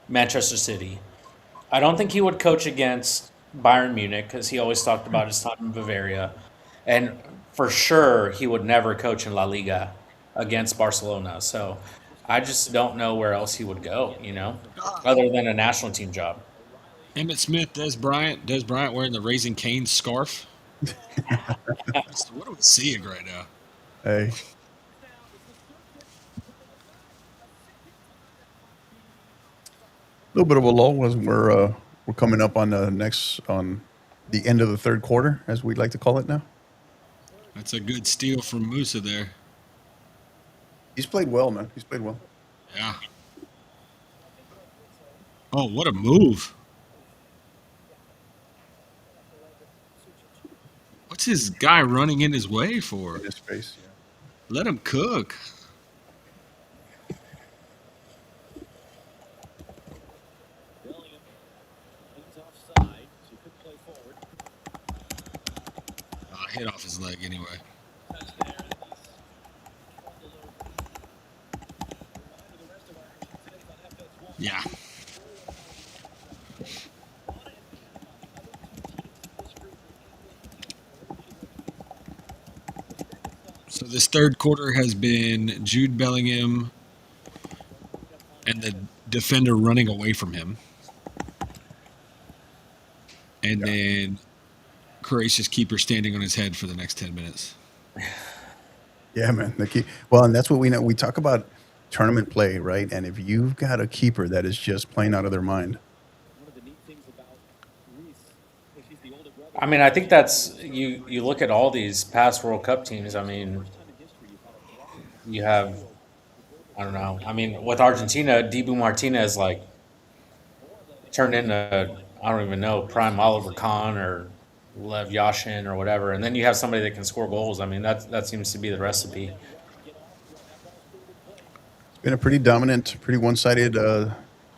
Manchester City. I don't think he would coach against Bayern Munich, because he always talked about his time in Bavaria. And for sure, he would never coach in La Liga against Barcelona. So I just don't know where else he would go, other than a national team job. Emmett Smith, Des Bryant wearing the Raising Cane's scarf. What are we seeing right now? Hey, a little bit of a lull as we're coming up on the end of the third quarter, as we'd like to call it now. That's a good steal from Musa there. He's played well, man. He's played well. Yeah. Oh, what a move. What's his guy running in his way for? In his face. Yeah. Let him cook. Bellingham leans offside, so he could play forward. Hit off his leg anyway. Touch there, and he's on the low. Reminder the rest of our action today is on FS1. Yeah. So this third quarter has been Jude Bellingham and the defender running away from him. And then Croatia's keeper standing on his head for the next 10 minutes. Yeah, man. Well, and that's what we know. We talk about tournament play, right? And if you've got a keeper that is just playing out of their mind, One of the neat things about Reese is he's the older brother. I mean, I think that's you look at all these past World Cup teams. I mean, you have, I don't know. I mean, with Argentina, Dibu Martinez like turned into, I don't even know, prime Oliver Kahn or Lev Yashin or whatever, and then you have somebody that can score goals. I mean, that seems to be the recipe. it's been a pretty dominant, pretty one-sided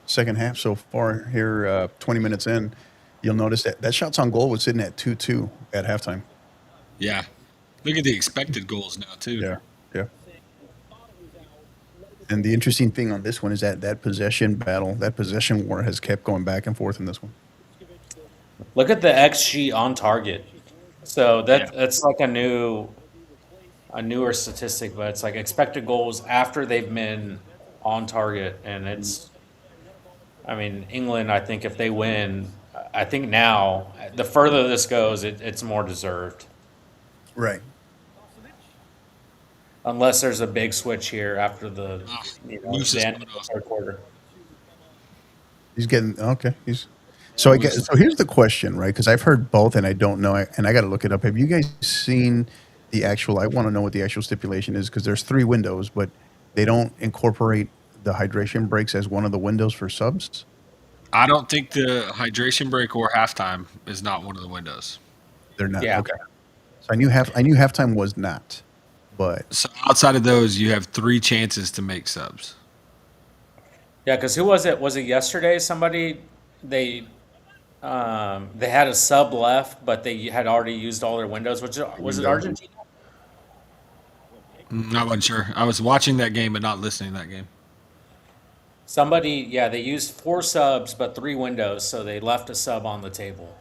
second half so far here, 20 minutes in. You'll notice that shots on goal was sitting at 2-2 at halftime. Yeah. Look at the expected goals now, too. Yeah, yeah. And the interesting thing on this one is that possession battle, that possession war has kept going back and forth in this one. Look at the XG on target. So that's like a newer statistic, but it's like expected goals after they've been on target, and I mean, England, I think if they win, I think now the further this goes, it's more deserved. Right. Unless there's a big switch here after Moose the is end coming of the off. third quarter. He's getting okay. So I guess so. Here's the question, right? Because I've heard both, and I don't know, and I got to look it up. Have you guys seen the actual? I want to know what the actual stipulation is because there's 3 windows, but they don't incorporate the hydration breaks as one of the windows for subs. I don't think the hydration break or halftime is not one of the windows. They're not. Yeah. Okay. So I knew halftime was not, But So outside of those, you have 3 chances to make subs. Yeah, because who was it? Was it yesterday? Somebody they had a sub left, but they had already used all their windows. Was it window. Argentina? I wasn't sure. I was watching that game, but not listening to that game. Somebody, yeah, they used 4 subs but 3 windows, so they left a sub on the table.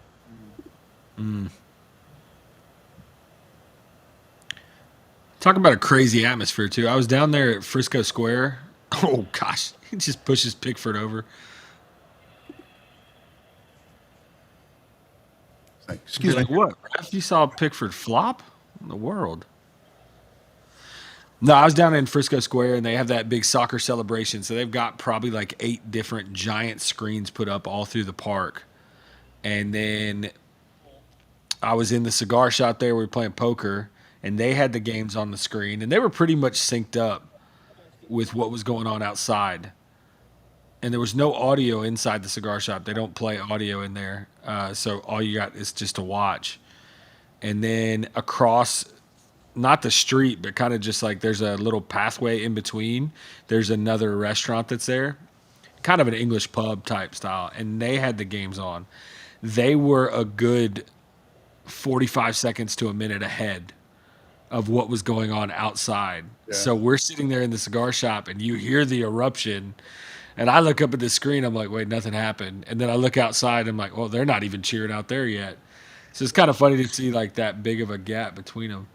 Talk about a crazy atmosphere too. I was down there at Frisco Square. Oh gosh, he just pushes Pickford over. It's like, Be excuse me. like, what? Ref, you saw Pickford flop? In the world? No, I was down in Frisco Square, and they have that big soccer celebration. So they've got probably like 8 different giant screens put up all through the park. And then I was in the cigar shop there. We were playing poker, and they had the games on the screen, and they were pretty much synced up with what was going on outside. And there was no audio inside the cigar shop. They don't play audio in there, so all you got is just to watch. And then across, not the street, but kind of just like there's a little pathway in between. There's another restaurant that's there, kind of an English pub type style, and they had the games on. They were a good 45 seconds to a minute ahead of what was going on outside. Yeah. So we're sitting there in the cigar shop, and you hear the eruption. And I look up at the screen, I'm like, wait, nothing happened. And then I look outside, I'm like, well, they're not even cheering out there yet. So it's kind of funny to see like that big of a gap between them.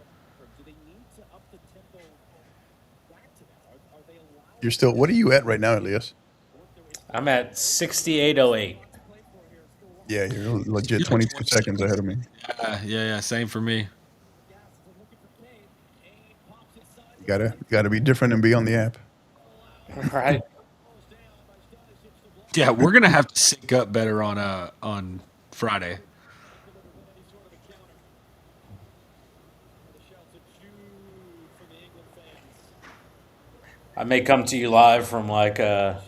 Do they need to up the tempo back to that? Are they allowed You're still. What are you at right now, Elias? I'm at 6808. Yeah, you're legit You're 22 like seconds ahead of me. Yeah, same for me. You gotta be different and be on the app. Right? Yeah, we're gonna have to sync up better on Friday. I may come to you live from like the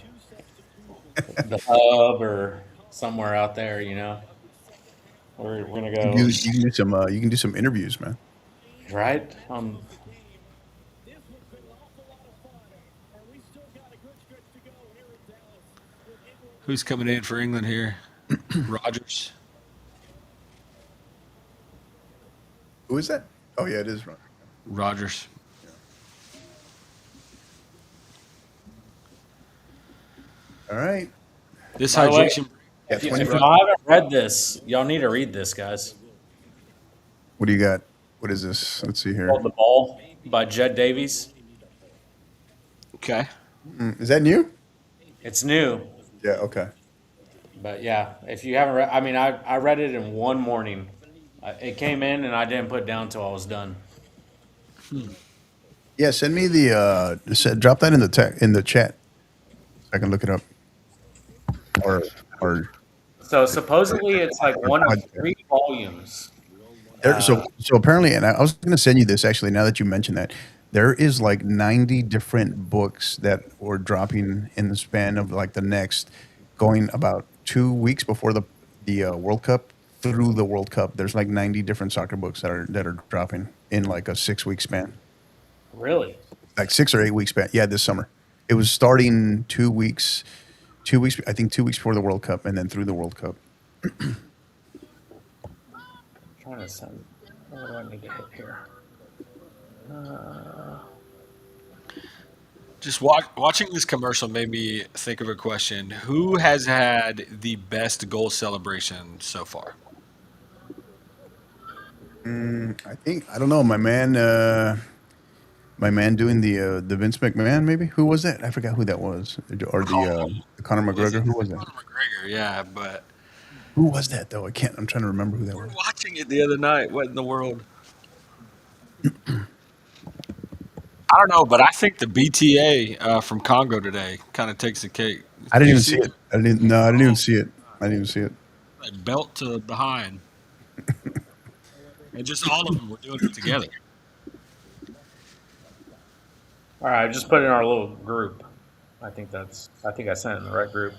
hub or somewhere out there, We're gonna go You can do some. You can do some interviews, man. right. This has been an awful lot of fun, and we still got a good stretch to go here in Dallas with England. Who's coming in for England here? Rogers. Who is that? Oh yeah, it is Ron. Rogers. All right. This By the way, hydration. Yeah, if y'all 25. haven't read this, y'all need to read this, guys. What do you got? What is this? Let's see here. Called The Ball by Jed Davies. Okay. Is that new? It's new, Yeah. Okay. but yeah, if you haven't read, I mean, I read it in one morning. It came in and I didn't put it down until I was done. Yeah. Send me the. Drop that in the chat. So I can look it up. Or So supposedly it's like one of 3 volumes. so apparently, and I was going to send you this actually. Now that you mentioned that, there is like 90 different books that were dropping in the span of like the next, going about 2 weeks before the World Cup through the World Cup. There's like 90 different soccer books that are dropping in like a 6 week span, Really? like 6 or 8 week span. Yeah, this summer it was starting 2 weeks. 2 weeks, I think 2 weeks before the World Cup, and then through the World Cup. Trying to send. What do I need to hit here? Just watching this commercial made me think of a question. Who has had the best goal celebration so far? I don't know, my man. My man doing the Vince McMahon, maybe. Who was that? I forgot who that was. Or the Conor McGregor. Who was that? Conor McGregor, yeah, but Who was that though? I'm trying to remember who that we're was. watching it the other night. What in the world? I don't know, but I think the BTA from Congo today kind of takes the cake. I didn't You even see it. I didn't. No, I didn't even see it. I didn't even see it. Like belt to behind, and just all of them were doing it together. All right, I just put it in our little group. I think I sent it in the right group.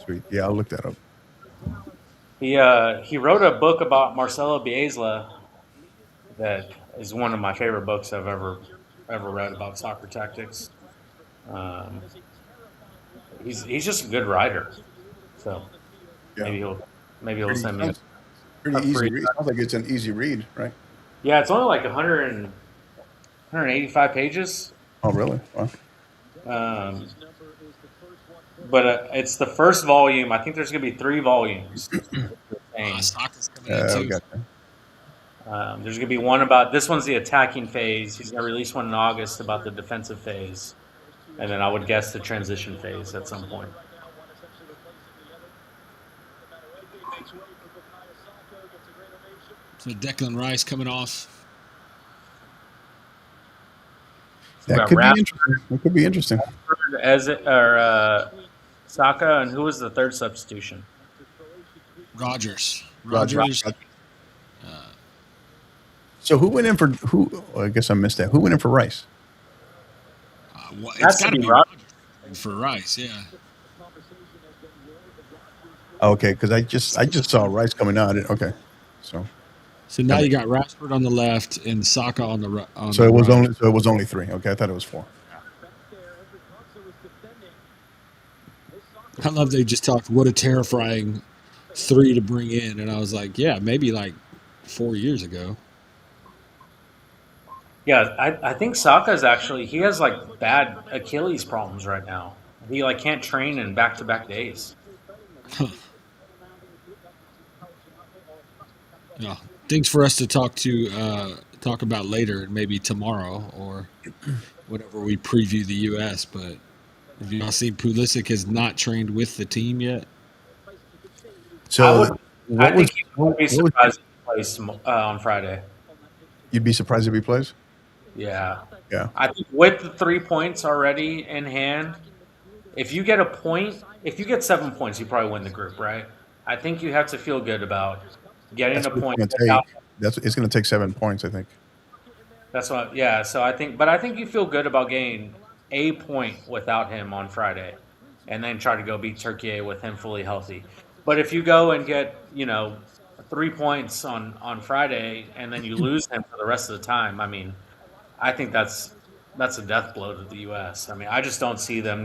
Sweet. Yeah, I'll look that up. He wrote a book about Marcelo Bielsa that is one of my favorite books I've ever read about soccer tactics. Um, he's just a good writer, so Yeah. maybe he'll Pretty send me sounds pretty a easy free. read. Sounds like it's an easy read, right? Yeah, it's only like 185 pages, Oh, really? Wow. um, but it's the first volume. I think there's going to be 3 volumes. Saka's coming in too. Gotcha. There's going to be one about this one's the attacking phase. He's going to release one in August about the defensive phase, and then I would guess the transition phase at some point. So Declan Rice coming off. We That got could be Rashford, interesting. That could be interesting. Saka, and who was the third substitution? Rogers. Roger. Rogers. So who went in for who? Well, I guess I missed that. Who went in for Rice? It's Has got to to be be Rogers. Rogers for Rice. Yeah. Okay, because I just saw Rice coming out. Okay, so So now you got Rashford on the left and Saka on the right. it was only 3. Okay, I thought it was 4. I love they just talked. What a terrifying 3 to bring in, and I was like, yeah, maybe like 4 years ago. Yeah, I think Saka's actually he has like bad Achilles problems right now. He like can't train in back-to-back days. Yeah, things for us to talk about later, maybe tomorrow or whenever we preview the U.S. But have you not seen Pulisic has not trained with the team yet? So I think he would be surprised if he plays on Friday. You'd be surprised if he plays? Yeah. Yeah. I think with the 3 points already in hand, if you get 7 points, you probably win the group, right? I think you have to feel good about getting That's a what point. it's going to take. It's going to take 7 points, I think. That's what. Yeah. So I think you feel good about getting a point without him on Friday, and then try to go beat Turkey with him fully healthy. But if you go and get 3 points on Friday and then you lose him for the rest of the time, I mean, I think that's a death blow to the U.S. I mean, I just don't see them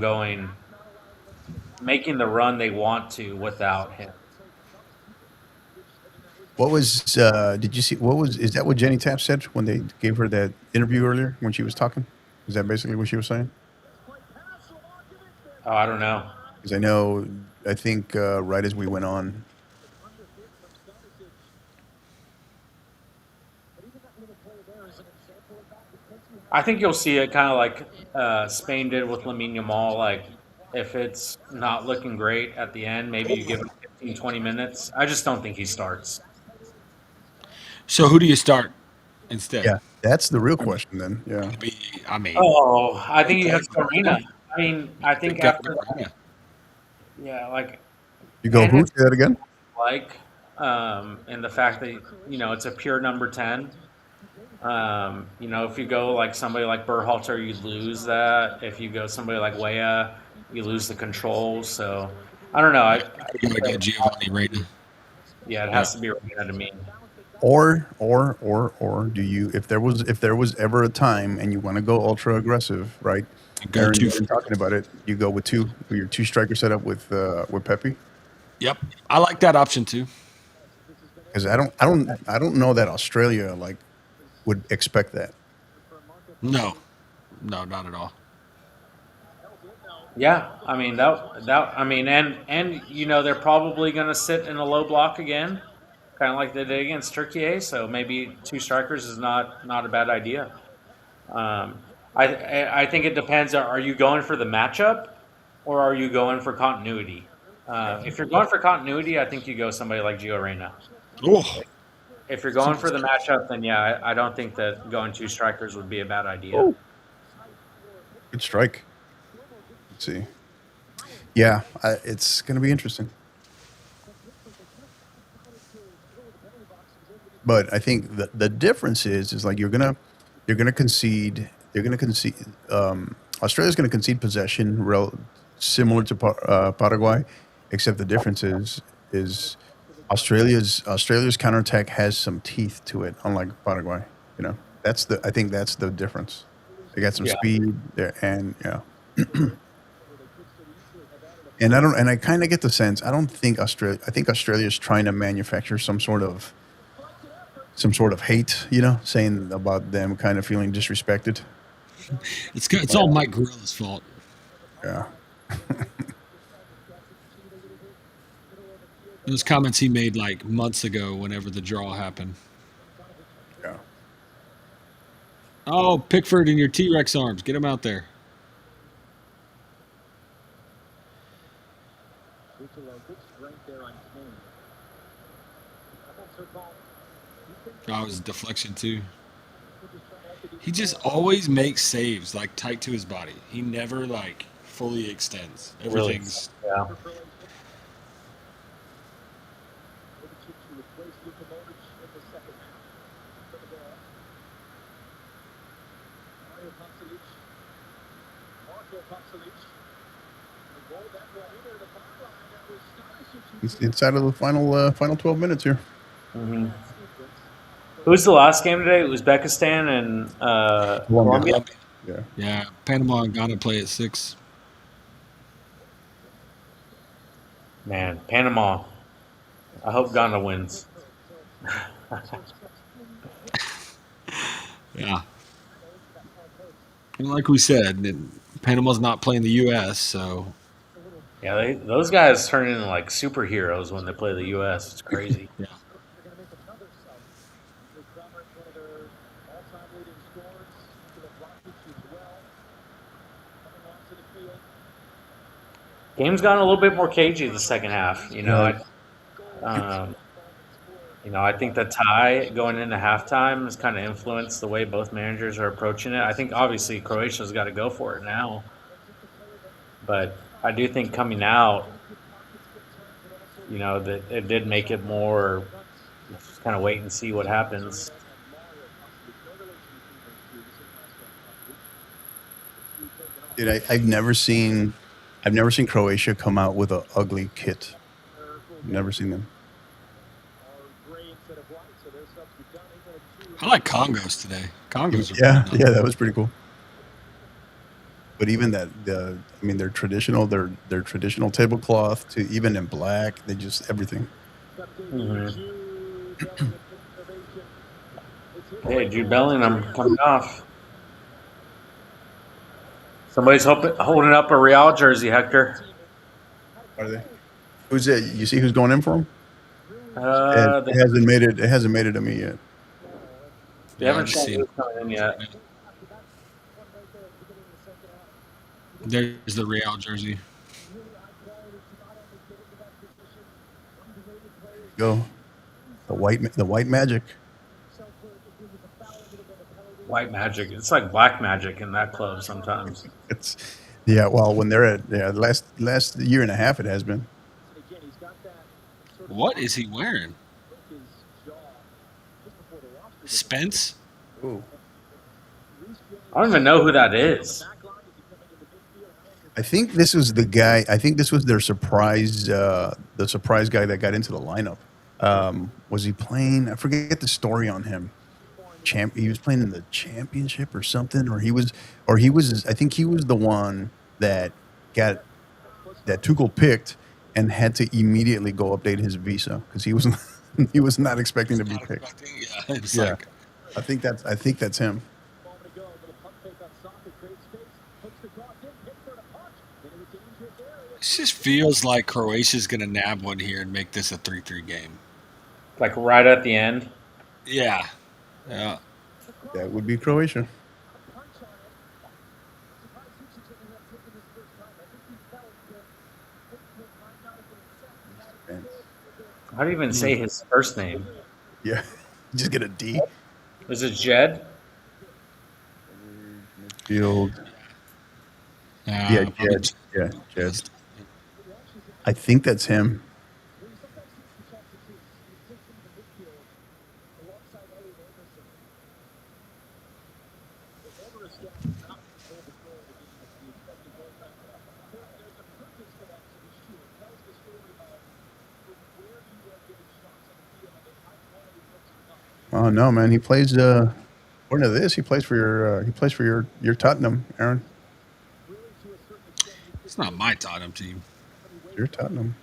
making the run they want to without him. What was? Did you see? Is that what Jenny Tapp said when they gave her that interview earlier when she was talking? Is that basically what she was saying? Oh, I don't know. Because I think right as we went on. I think you'll see it kind of like Spain did with Lamine Yamal. Like, if it's not looking great at the end, maybe you give him 15, 20 minutes. I just don't think he starts. So who do you start instead? Yeah, that's the real question then. Yeah. I think you have Torina. I mean, I think after that, like you go who? Say that again. And the fact that it's a pure number 10. If you go like somebody like Berhalter, you lose that. If you go somebody like Weah, you lose the control. So I don't know. I get Giovanni Reina. Yeah, it has to be Reina to me. Or do you if there was ever a time and you want to go ultra aggressive, right? Aaron, you've been talking about it. You go with your 2 striker setup with Pepe. Yep, I like that option too. Because I don't know that Australia would expect that. No, not at all. Yeah, I mean they're probably going to sit in a low block again, kind of like they did against Turkey. So maybe 2 strikers is not a bad idea. I think it depends. Are you going for the matchup, or are you going for continuity? If you're going for continuity, I think you go somebody like Gio Reyna. Oh. If you're going for the matchup, then yeah, I don't think that going 2 strikers would be a bad idea. Oh. Good strike. Let's see. Yeah, it's going to be interesting. But I think the difference is like you're gonna concede. Australia's going to concede possession, similar to Paraguay, except the difference is Australia's counterattack has some teeth to it, unlike Paraguay. You know, I think that's the difference. They got some Yeah. speed there, and and I don't, and I kind of get the sense I don't think Australia. I think Australia's trying to manufacture some sort of hate. You know, saying about them kind of feeling disrespected. It's all Mike Gorilla's fault. Yeah, Those comments he made like months ago, whenever the draw happened. yeah. Oh, Pickford and your T-Rex arms, get him out there. Oh, it was a deflection too. He just always makes saves like tight to his body. He never like fully extends. Really. Everything's Yeah. It's inside of the final 12 minutes here. hmm Who's the last game today? Uzbekistan and Colombia. Colombia. Yeah. Yeah, Panama and Ghana play at 6. Man, Panama. I hope Ghana wins. Yeah, and like we said, Panama's not playing the U.S., so Yeah, those guys turn into like superheroes when they play the U.S. It's crazy. yeah. Game's gotten a little bit more cagey the second half. I think the tie going into halftime has kind of influenced the way both managers are approaching it. I think obviously Croatia's got to go for it now, but I do think coming out, that it did make it more just kind of wait and see what happens. Dude, I've never seen Croatia come out with an ugly kit. Never seen them. I like Congos today. Congos are Yeah, pretty yeah, that was pretty cool. But even their traditional tablecloth to even in black, they just everything. Hey, Jude Bellingham coming off. Somebody's holding up a Real jersey, Hector. Are they? Who's it? You see who's going in for them? They It hasn't made it. It hasn't made it to me yet. haven't I've shown seen- who's coming in yet. There's the Real jersey. Go, the white magic. White magic. It's like black magic in that club sometimes. It's well, when they're at last year and a half, it has been. What is he wearing? Spence? Ooh. I don't even know who that is. I think this was the guy. I think this was their surprise. The surprise guy that got into the lineup. Was he playing? I forget the story on him. He was playing in the championship or something, or he was. I think he was the one that got that Tuchel picked and had to immediately go update his visa because he was not expecting to be picked. Yeah, it's Yeah. like I think that's him. it just feels like Croatia's gonna nab one here and make this a 3-3 game. Like right at the end. Yeah. Yeah. That would be Croatia. How do you even say his first name? Yeah, just get a D. Is it Jed? Field. Yeah. Jed. Yeah, Jed. I think that's him. Oh no, man! He plays. According to this, he plays for your Tottenham, Aaron. It's not my Tottenham team. It's your Tottenham.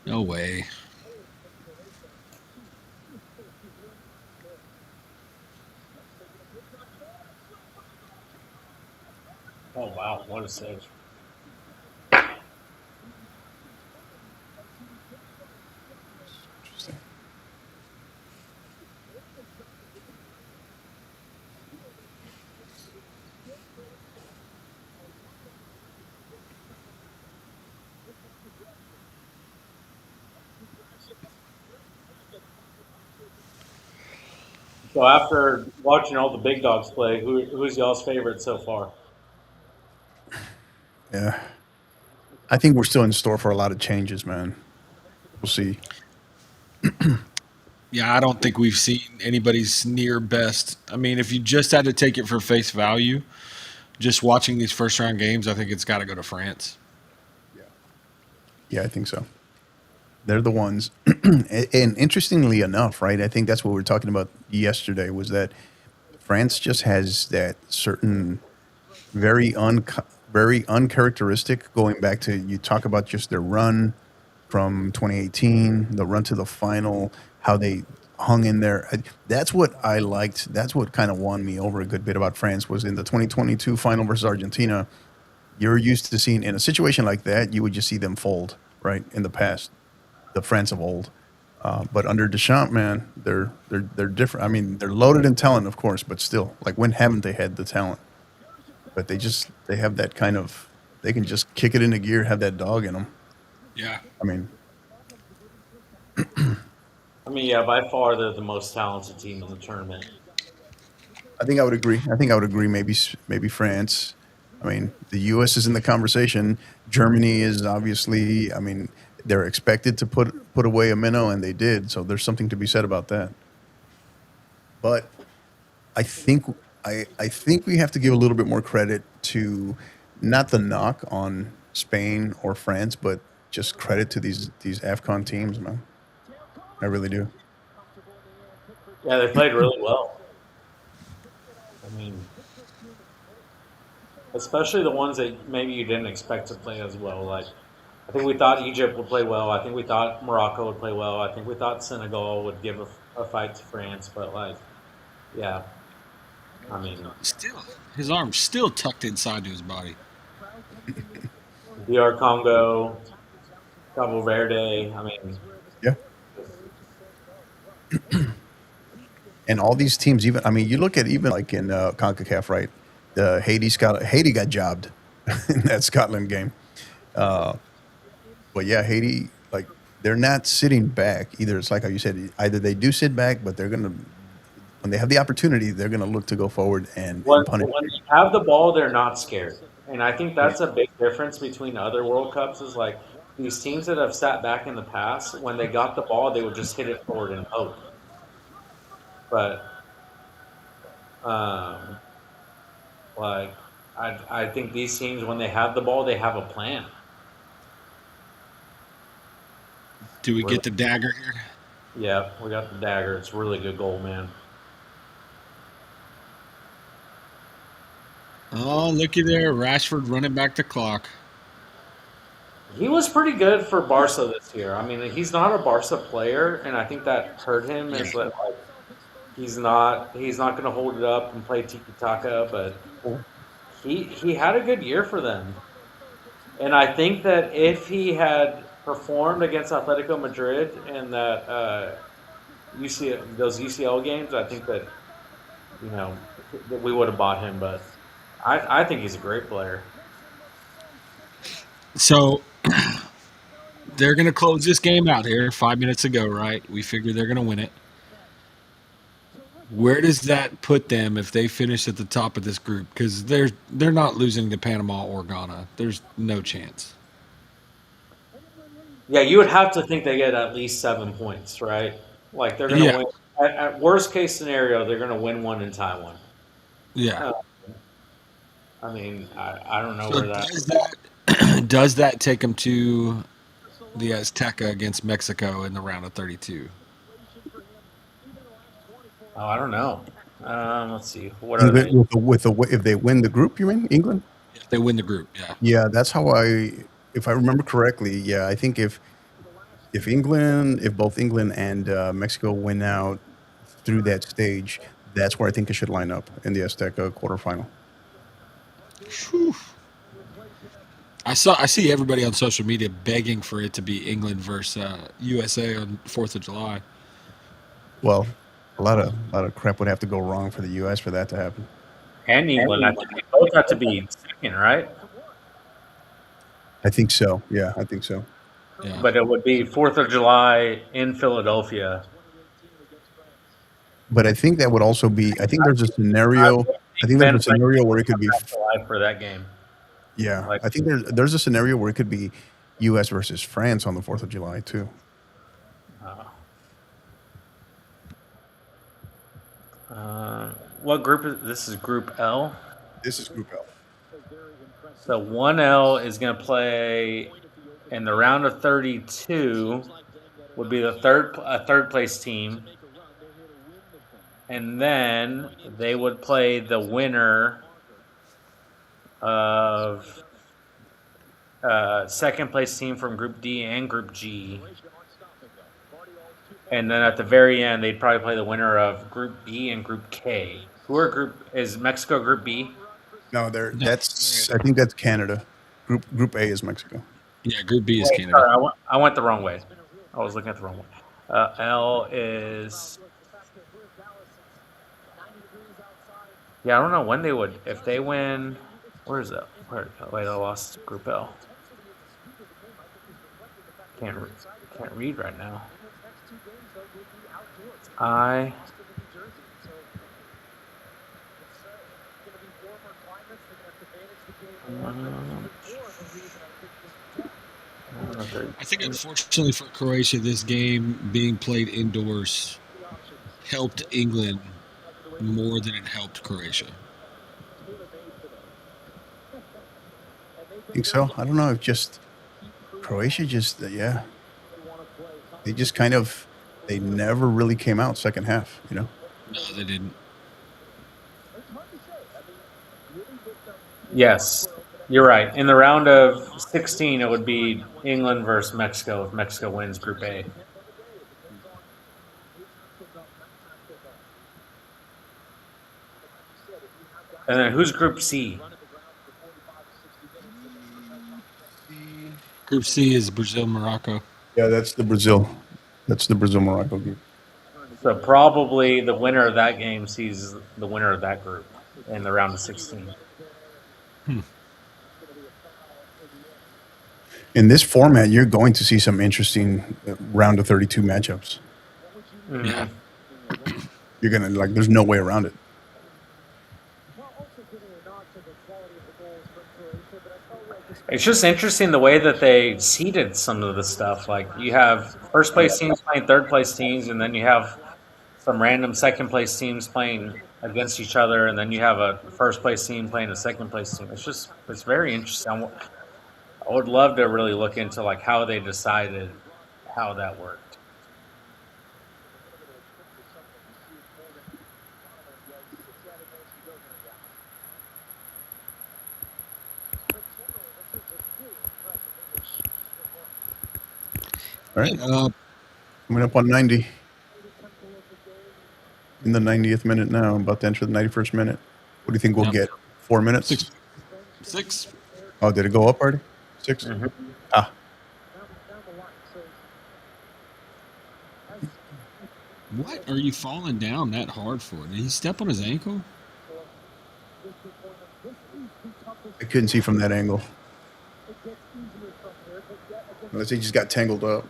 No way. Oh wow, what a save! Interesting. So after watching all the big dogs play, who's y'all's favorite so far? Yeah, I think we're still in store for a lot of changes, man. We'll see. Yeah, I don't think we've seen anybody's near best. I mean, if you just had to take it for face value, just watching these first round games, I think it's got to go to France. Yeah, I think so. They're the ones. And interestingly enough, right? I think that's what we were talking about yesterday was that France just has that certain very uncharacteristic going back to you talk about just their run from 2018, the run to the final, how they hung in there. That's what I liked. That's what kind of won me over a good bit about France was in the 2022 final versus Argentina. You're used to seeing in a situation like that, you would just see them fold, right? In the past, the France of old. But under Deschamps, man, they're different. I mean, they're loaded in talent, of course, but still, like when haven't they had the talent? But they have that kind of they can just kick it into gear, have that dog in them. Yeah. I mean, I mean, yeah, by far they're the most talented team in the tournament. I think I would agree. I think I would agree. Maybe France. I mean, the U.S. is in the conversation. Germany is obviously. I mean, they're expected to put away a minnow, and they did. So there's something to be said about that. But I think I think we have to give a little bit more credit to not the knock on Spain or France, but just credit to these AFCON teams, man. I really do. Yeah, they played really well. I mean, especially the ones that maybe you didn't expect to play as well. Like, I think we thought Egypt would play well. I think we thought Morocco would play well. I think we thought Senegal would give a fight to France. But like, yeah, I mean, Still, his arm's still tucked inside to his body. DR Congo, Cabo Verde. I mean, Yeah. And all these teams, even I mean, you look at even like in Concacaf, right? The Haiti got jobbed in that Scotland game. Uh, but yeah, Haiti, like they're not sitting back either. It's like how you said, either they do sit back, but they're gonna when they have the opportunity, they're gonna look to go forward and punish. when they have the ball, they're not scared. And I think that's a big difference between other World Cups. Is like these teams that have sat back in the past, when they got the ball, they would just hit it forward and hope. But um, like I think these teams, when they have the ball, they have a plan. Do we Really, get the dagger here? yeah, we got the dagger. It's a really good goal, man. Oh, looky there. Rashford running back the clock. He was pretty good for Barca this year. I mean, he's not a Barca player, and I think that hurt him. Yeah. Is that like he's not going to hold it up and play tiki taka, but he had a good year for them. And I think that if he had performed against Atletico Madrid in that those UCL games, I think that you know that we would have bought him. But I think he's a great player. So they're going to close this game out here 5 minutes ago, right? We figure they're going to win it. Where does that put them if they finish at the top of this group? Because they're not losing to Panama or Ghana. There's no chance. Yeah, you would have to think they get at least 7 points, right? Like they're going to Yeah, win. At worst case scenario, they're going to win one and tie one. yeah. Uh, I mean, I don't know So where that. does that take them to the Azteca against Mexico in the round of 32? Oh, I don't know. Let's see. What are they? If they win the group, you mean England? If they win the group, yeah. Yeah, that's how if I remember correctly. Yeah, I think if both England and Mexico win out through that stage, that's where I think it should line up in the Azteca quarterfinal. Whew. I see everybody on social media begging for it to be England versus USA on 4th of July. Well, a lot of crap would have to go wrong for the U.S. for that to happen. And England, I think they both have to be second, right? I think so. Yeah, I think so. Yeah. But it would be 4th of July in Philadelphia. But I think that would also be. I think there's a scenario. I think there's a scenario where it could be. July for that game. Yeah, Like- I think there's a scenario where it could be U.S. versus France on the 4th of July too. What group is this? Is Group L? This is Group L. So 1L is going to play in the round of 32. Would be the third place team, and then they would play the winner of second place team from Group D and Group G. And then at the very end, they'd probably play the winner of Group B and Group K. Is Mexico Group B? No, that's. I think that's Canada. Group A is Mexico. Yeah, Group B is Wait, Canada. sorry, I went the wrong way. I was looking at the wrong one. L is. Yeah, I don't know when they would. If they win. Where is that? Wait, I lost Group L. Can't read right now. I think unfortunately for Croatia, this game being played indoors helped England more than it helped Croatia. I think so. I don't know if just Croatia yeah. They just kind of they never really came out second half, you know. No, they didn't. Yes, you're right. In the round of 16, it would be England versus Mexico if Mexico wins Group A. And then who's Group C? Group C is Brazil, Morocco. Yeah, that's the Brazil Morocco group. So probably the winner of that game sees the winner of that group in the round of 16. In this format, you're going to see some interesting round of 32 matchups. Yeah. You're gonna there's no way around it. It's just interesting the way that they seeded some of the stuff. Like you have first place teams playing third place teams, and then you have some random second place teams playing against each other, and then you have a first place team playing a second place team. It's very interesting. I would love to really look into like how they decided how that worked. All right. Coming up on 90. In the 90th minute now. I'm about to enter the 91st minute. What do you think we'll get? 4 minutes? Six. Oh, did it go up already? 6? Mhm. Ah. What are you falling down that hard for? Did he step on his ankle? I couldn't see from that angle. Unless he just got tangled up.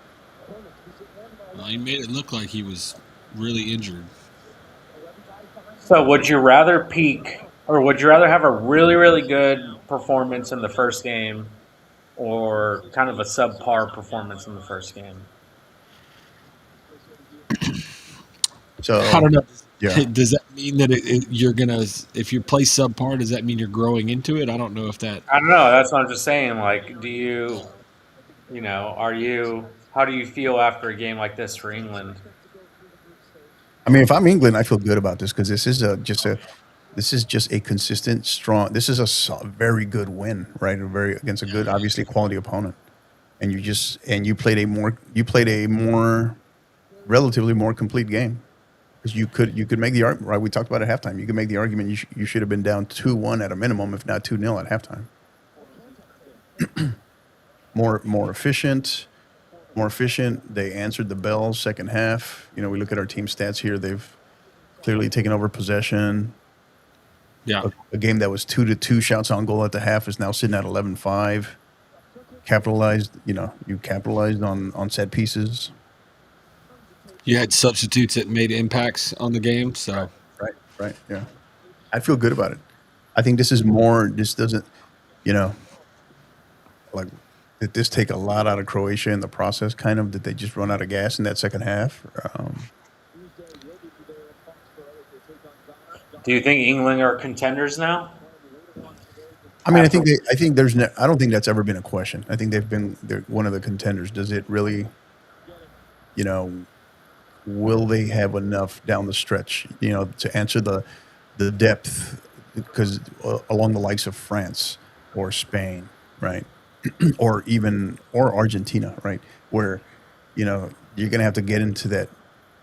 Well, he made it look like he was really injured. So would you rather peak, or would you rather have a really, really good performance in the first game, or kind of a subpar performance in the first game? So I don't know. Yeah. Does that mean that you're gonna, if you play subpar, does that mean you're growing into it? I don't know if that. I don't know. That's what I'm just saying. Like, how do you feel after a game like this for England? I mean, if I'm England, I feel good about this because this is just a consistent, strong. This is a very good win, right? Against a good, obviously quality opponent, and you played a more relatively more complete game because you could make the argument, right? We talked about it at halftime. You could make the argument you should have been down 2-1 at a minimum, if not 2-0 at halftime. more efficient. More efficient. They answered the bell second half. You know, we look at our team stats here. They've clearly taken over possession. Yeah. A game that was 2-2 shots on goal at the half is now sitting at 11-5. Capitalized, you capitalized on set pieces. You had substitutes that made impacts on the game. So Right. Yeah. I feel good about it. I think this is more, this doesn't, like, did this take a lot out of Croatia in the process, kind of? Did they just run out of gas in that second half? Do you think England are contenders now? I mean, I think I don't think that's ever been a question. I think they're one of the contenders. Does it really, will they have enough down the stretch, to answer the depth? Because along the likes of France or Spain, right, or Argentina, right, where you're going to have to get into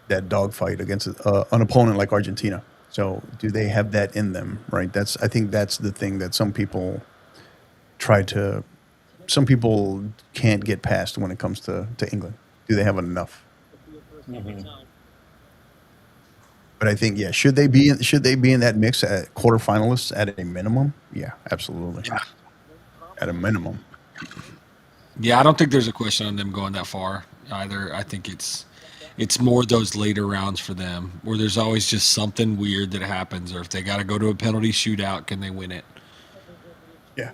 that dogfight against an opponent like Argentina. So do they have that in them, right? I think that's the thing that some people can't get past when it comes to England. Do they have enough? Mm-hmm. But I think, should they be in that mix at quarterfinalists at a minimum? Yeah, absolutely. Yeah. At a minimum. Yeah, I don't think there's a question on them going that far either. I think it's more those later rounds for them where there's always just something weird that happens, or if they got to go to a penalty shootout, can they win it? Yeah.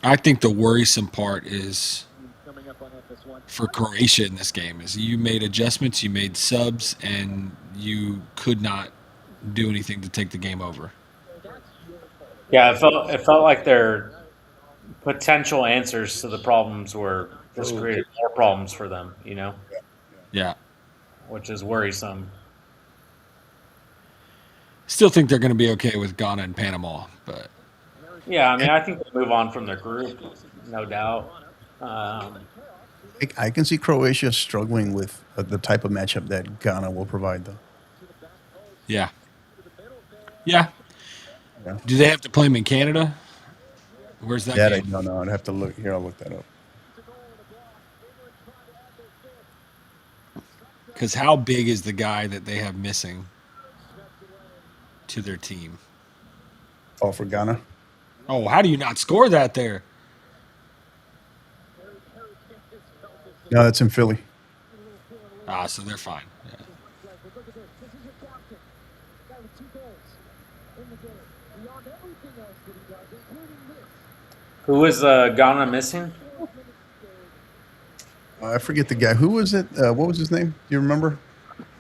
I think the worrisome part is for Croatia in this game is you made adjustments, you made subs, and you could not do anything to take the game over. Yeah, it felt like their potential answers to the problems were just created more problems for them, Yeah. which is worrisome. Still think they're going to be okay with Ghana and Panama, but Yeah, I mean, I think they move on from their group, no doubt. I can see Croatia struggling with the type of matchup that Ghana will provide, though. yeah. Do they have to play them in Canada? Where's that That I game? don't know. I'd have to look here. I'll look that up. Because how big is the guy that they have missing to their team? Oh, for Ghana? Oh, how do you not score that there? No, that's in Philly. So they're fine. Yeah. Who is Ghana missing? I forget the guy. Who was it? What was his name? Do you remember?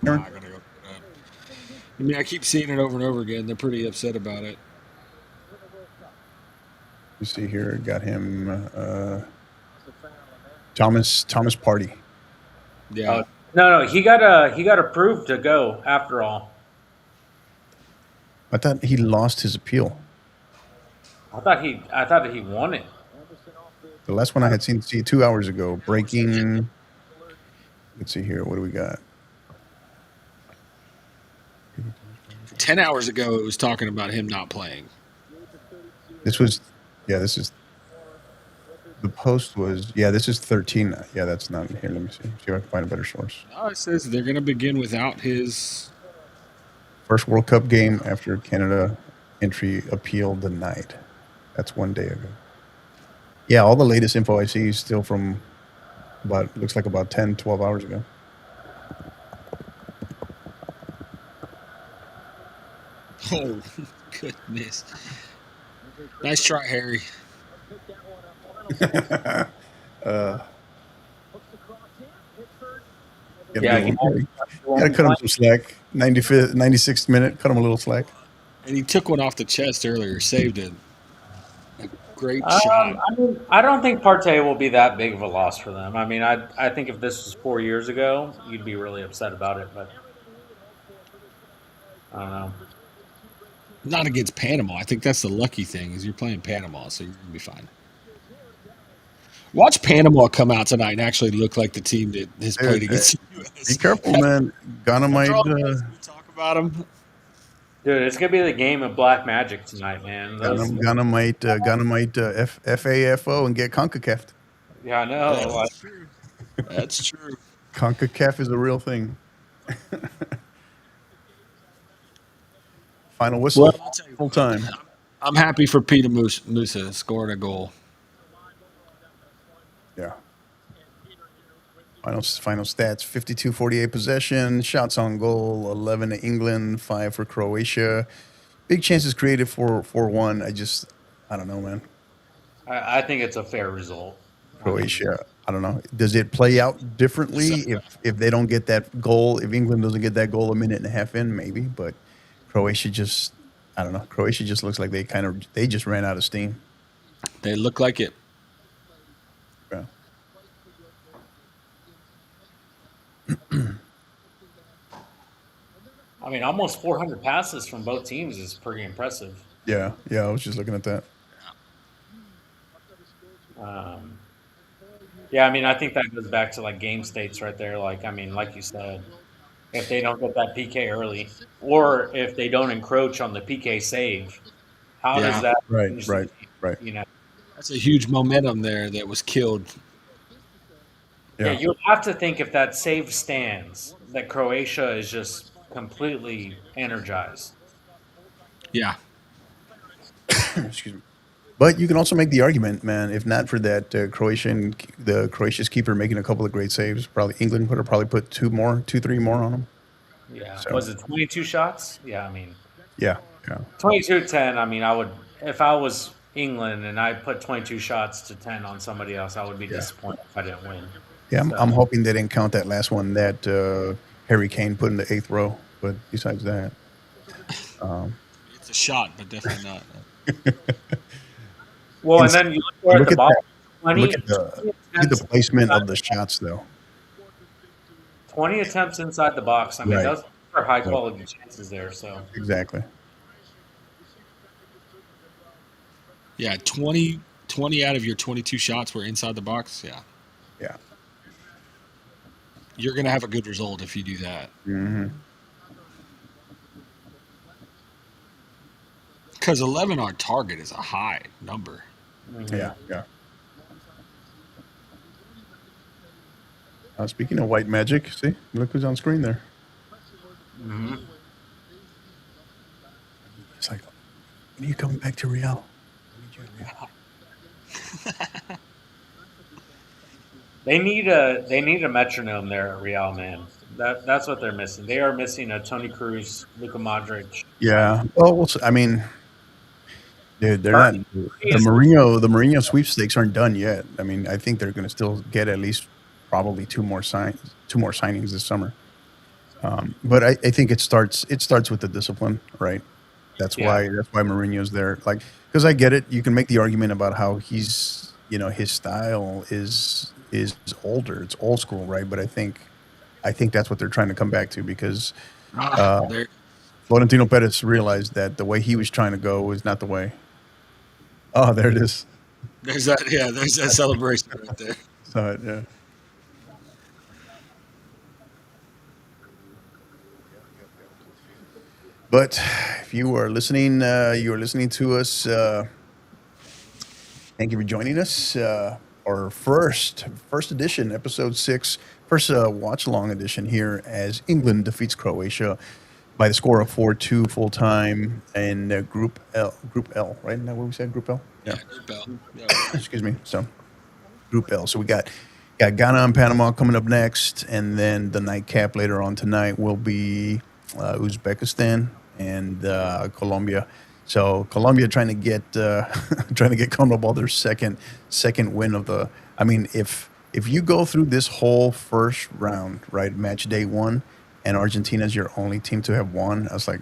Aaron? I gotta go. I mean, I keep seeing it over and over again. They're pretty upset about it. You see here, got him. Thomas Partey. Yeah. No, he got approved to go after all. I thought he lost his appeal. I thought he won it. The last one I had seen 2 hours ago. Breaking. Let's see here. What do we got? 10 hours ago, it was talking about him not playing. This is. The post was. Yeah, this is 13. Yeah, that's not here. Let me see if I can find a better source. No, it says they're going to begin without his. First World Cup game after Canada entry appeal denied. That's 1 day ago. Yeah, all the latest info I see is still from looks like about 10, 12 hours ago. Oh, goodness. Nice try, Harry. Gotta cut him some slack. 95th, 96th minute, cut him a little slack. And he took one off the chest earlier, saved it. Great shot. I mean, I don't think Partey will be that big of a loss for them. I mean, I think if this was 4 years ago, you'd be really upset about it. But I don't know. Not against Panama. I think that's the lucky thing is you're playing Panama, so you're gonna be fine. Watch Panama come out tonight and actually look like the team that has played Dude, against the be U.S. careful, man. Ghana After might. all the things we talk about them, Dude, it's gonna be the game of black magic tonight, man. Those, Ghana might FAFO and get CONCACAF. yeah, I know. Like, that's true. That's true. CONCACAF is a real thing. Final whistle. Well, I'll tell you Full what, time. I'm happy for Peter Musa scoring a goal. Yeah. Final stats: 52-48 possession, shots on goal, 11 to England, 5 for Croatia. Big chances created for 4-1. I don't know, man. I think it's a fair result. Croatia. I don't know. Does it play out differently if they don't get that goal? If England doesn't get that goal a minute and a half in, maybe. But Croatia just, I don't know. Croatia just looks like they just ran out of steam. They look like it. Yeah. I mean, almost 400 passes from both teams is pretty impressive. Yeah. I was just looking at that. Yeah, I mean, I think that goes back to like game states right there. Like, I mean, like you said, if they don't get that PK early, or if they don't encroach on the PK save, how Yeah. does that Right, change the right, game? right. You know, That's a huge momentum there that was killed. yeah, you have to think if that save stands, that Croatia is just completely energized. Yeah. Excuse me. But you can also make the argument, man. If not for that Croatia's keeper making a couple of great saves, probably England would have probably put 3 more on them. Yeah, So- was it 22 shots? Yeah, I mean, Yeah. 22-10. I mean, I would if I was England and I put 22 shots to 10 on somebody else, I would be disappointed if I didn't win. Yeah, So- I'm hoping they didn't count that last one that Harry Kane put in the 8th row. But besides that, It's a shot, but definitely not. Well, and then you look at look the at bottom. that. Look at the placement of the shots, though. 20 attempts inside the box. I mean, Right. those are high quality chances there. So Exactly. Yeah, 20 out of your 22 shots were inside the box. Yeah. Yeah. You're going to have a good result if you do that. Mm-hmm. Because 11 on target is a high number. Yeah. Speaking of white magic, see, look who's on screen there. It's like, when are you coming back to Real? they need a metronome there at Real, man. That's what they're missing. They are missing a Toni Kroos, Luka Modric. Yeah. Well, I mean, dude, they're not. The Mourinho sweepstakes aren't done yet. I mean, I think they're going to still get at least probably two more signings this summer. But I think it starts with the discipline, right? That's why Mourinho's there. Like, because I get it. You can make the argument about how he's, his style is older. It's old school, right? But I think that's what they're trying to come back to because Florentino Perez realized that the way he was trying to go was not the way. Oh, there it is. There's that. Yeah, there's that celebration right there. Saw it, yeah. But if you are listening, to us. Thank you for joining us. Our first edition, episode 6, first watch-along edition here as England defeats Croatia by the score of 4-2 full time in Group L, right? Isn't that what we said? Group L? Yeah, Group L. Yeah. Excuse me. So, Group L. So we got Ghana and Panama coming up next, and then the nightcap later on tonight will be Uzbekistan and Colombia. So Colombia trying to get CONMEBOL their second win of the. I mean, if you go through this whole first round, right, match day 1, and Argentina is your only team to have won, I was like,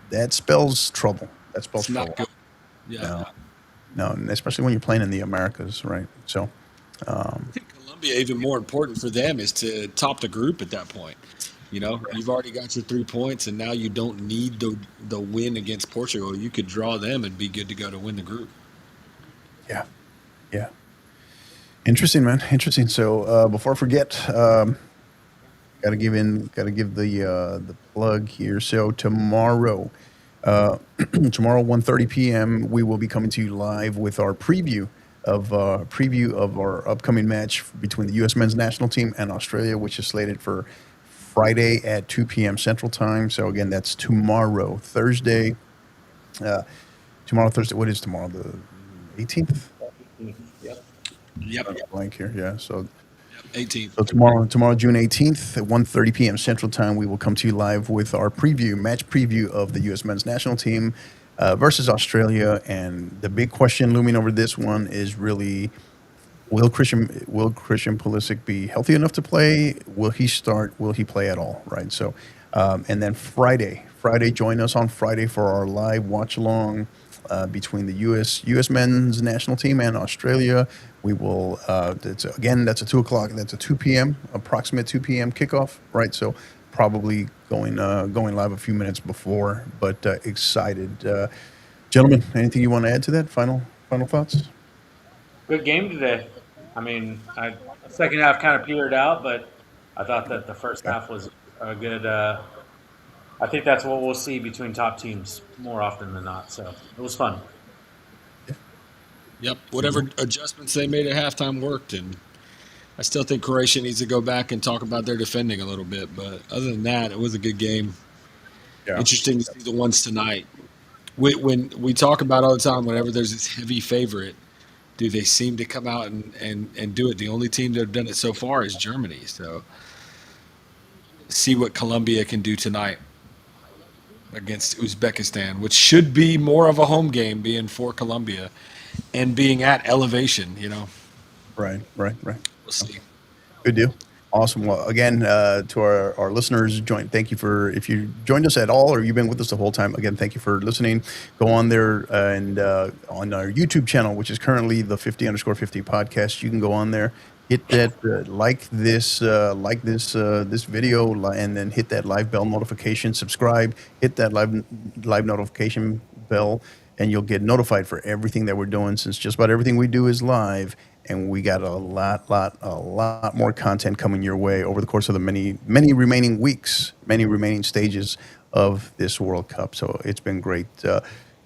that spells trouble. That spells It's trouble. not good. Yeah. no, and especially when you're playing in the Americas, right? So, I think Colombia, even more important for them, is to top the group at that point. You know, you've already got your 3 points, and now you don't need the win against Portugal. You could draw them and be good to go to win the group. yeah, yeah. Interesting, man. Interesting. So, before I forget, got to give the plug here. So tomorrow, tomorrow 1:30 p.m. we will be coming to you live with our preview of our upcoming match between the U.S. men's national team and Australia, which is slated for Friday at 2 p.m. Central Time. So again, that's tomorrow, Thursday. Uh, Tomorrow, Thursday. What is tomorrow? The 18th. Yep. Yep. Blank here. Yeah. So 18. So tomorrow, June 18th at 1:30 p.m. Central Time, we will come to you live with our match preview of the U.S. men's national team versus Australia. And the big question looming over this one is really, will Christian Pulisic be healthy enough to play? Will he start? Will he play at all? Right. So, and then Friday, join us on Friday for our live watch along between the U.S. men's national team and Australia. We will. That's a 2 o'clock. That's a 2 p.m. approximate 2 p.m. kickoff. Right. So probably going live a few minutes before, but excited. Gentlemen, anything you want to add to that? Final thoughts? Good game today. I mean, second half kind of petered out, but I thought that the first Okay. half was a good. I think that's what we'll see between top teams more often than not. So it was fun. Yep. Whatever adjustments they made at halftime worked, and I still think Croatia needs to go back and talk about their defending a little bit. But other than that, it was a good game. Yeah. Interesting to see the ones tonight. When we talk about all the time, whenever there's this heavy favorite, do they seem to come out and do it? The only team that have done it so far is Germany. So see what Colombia can do tonight against Uzbekistan, which should be more of a home game, being for Colombia and being at elevation. You know, Right. we'll see. Good deal. Awesome. Well, again, to our listeners, thank you for, if you joined us at all or you've been with us the whole time, again, thank you for listening. Go on there and on our YouTube channel, which is currently the 50_50 podcast. You can go on there, hit that, this video, and then hit that live bell notification, subscribe, hit that live notification bell, and you'll get notified for everything that we're doing, since just about everything we do is live. And we got a lot more content coming your way over the course of the many remaining weeks, many remaining stages of this World Cup. So it's been great.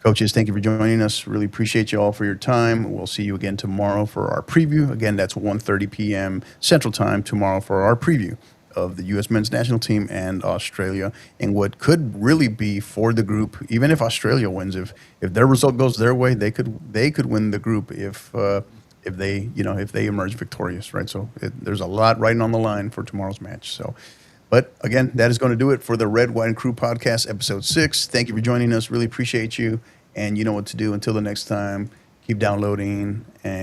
Coaches, thank you for joining us. Really appreciate you all for your time. We'll see you again tomorrow for our preview. Again, that's 1:30 p.m. Central Time tomorrow for our preview of the U.S. men's national team and Australia, and what could really be for the group. Even if Australia wins, if their result goes their way, they could win the group if they emerge victorious, right? So there's a lot riding on the line for tomorrow's match. So, but again, that is going to do it for the Red, White, and Crew podcast, episode 6. Thank you for joining us. Really appreciate you. And you know what to do. Until the next time, keep downloading and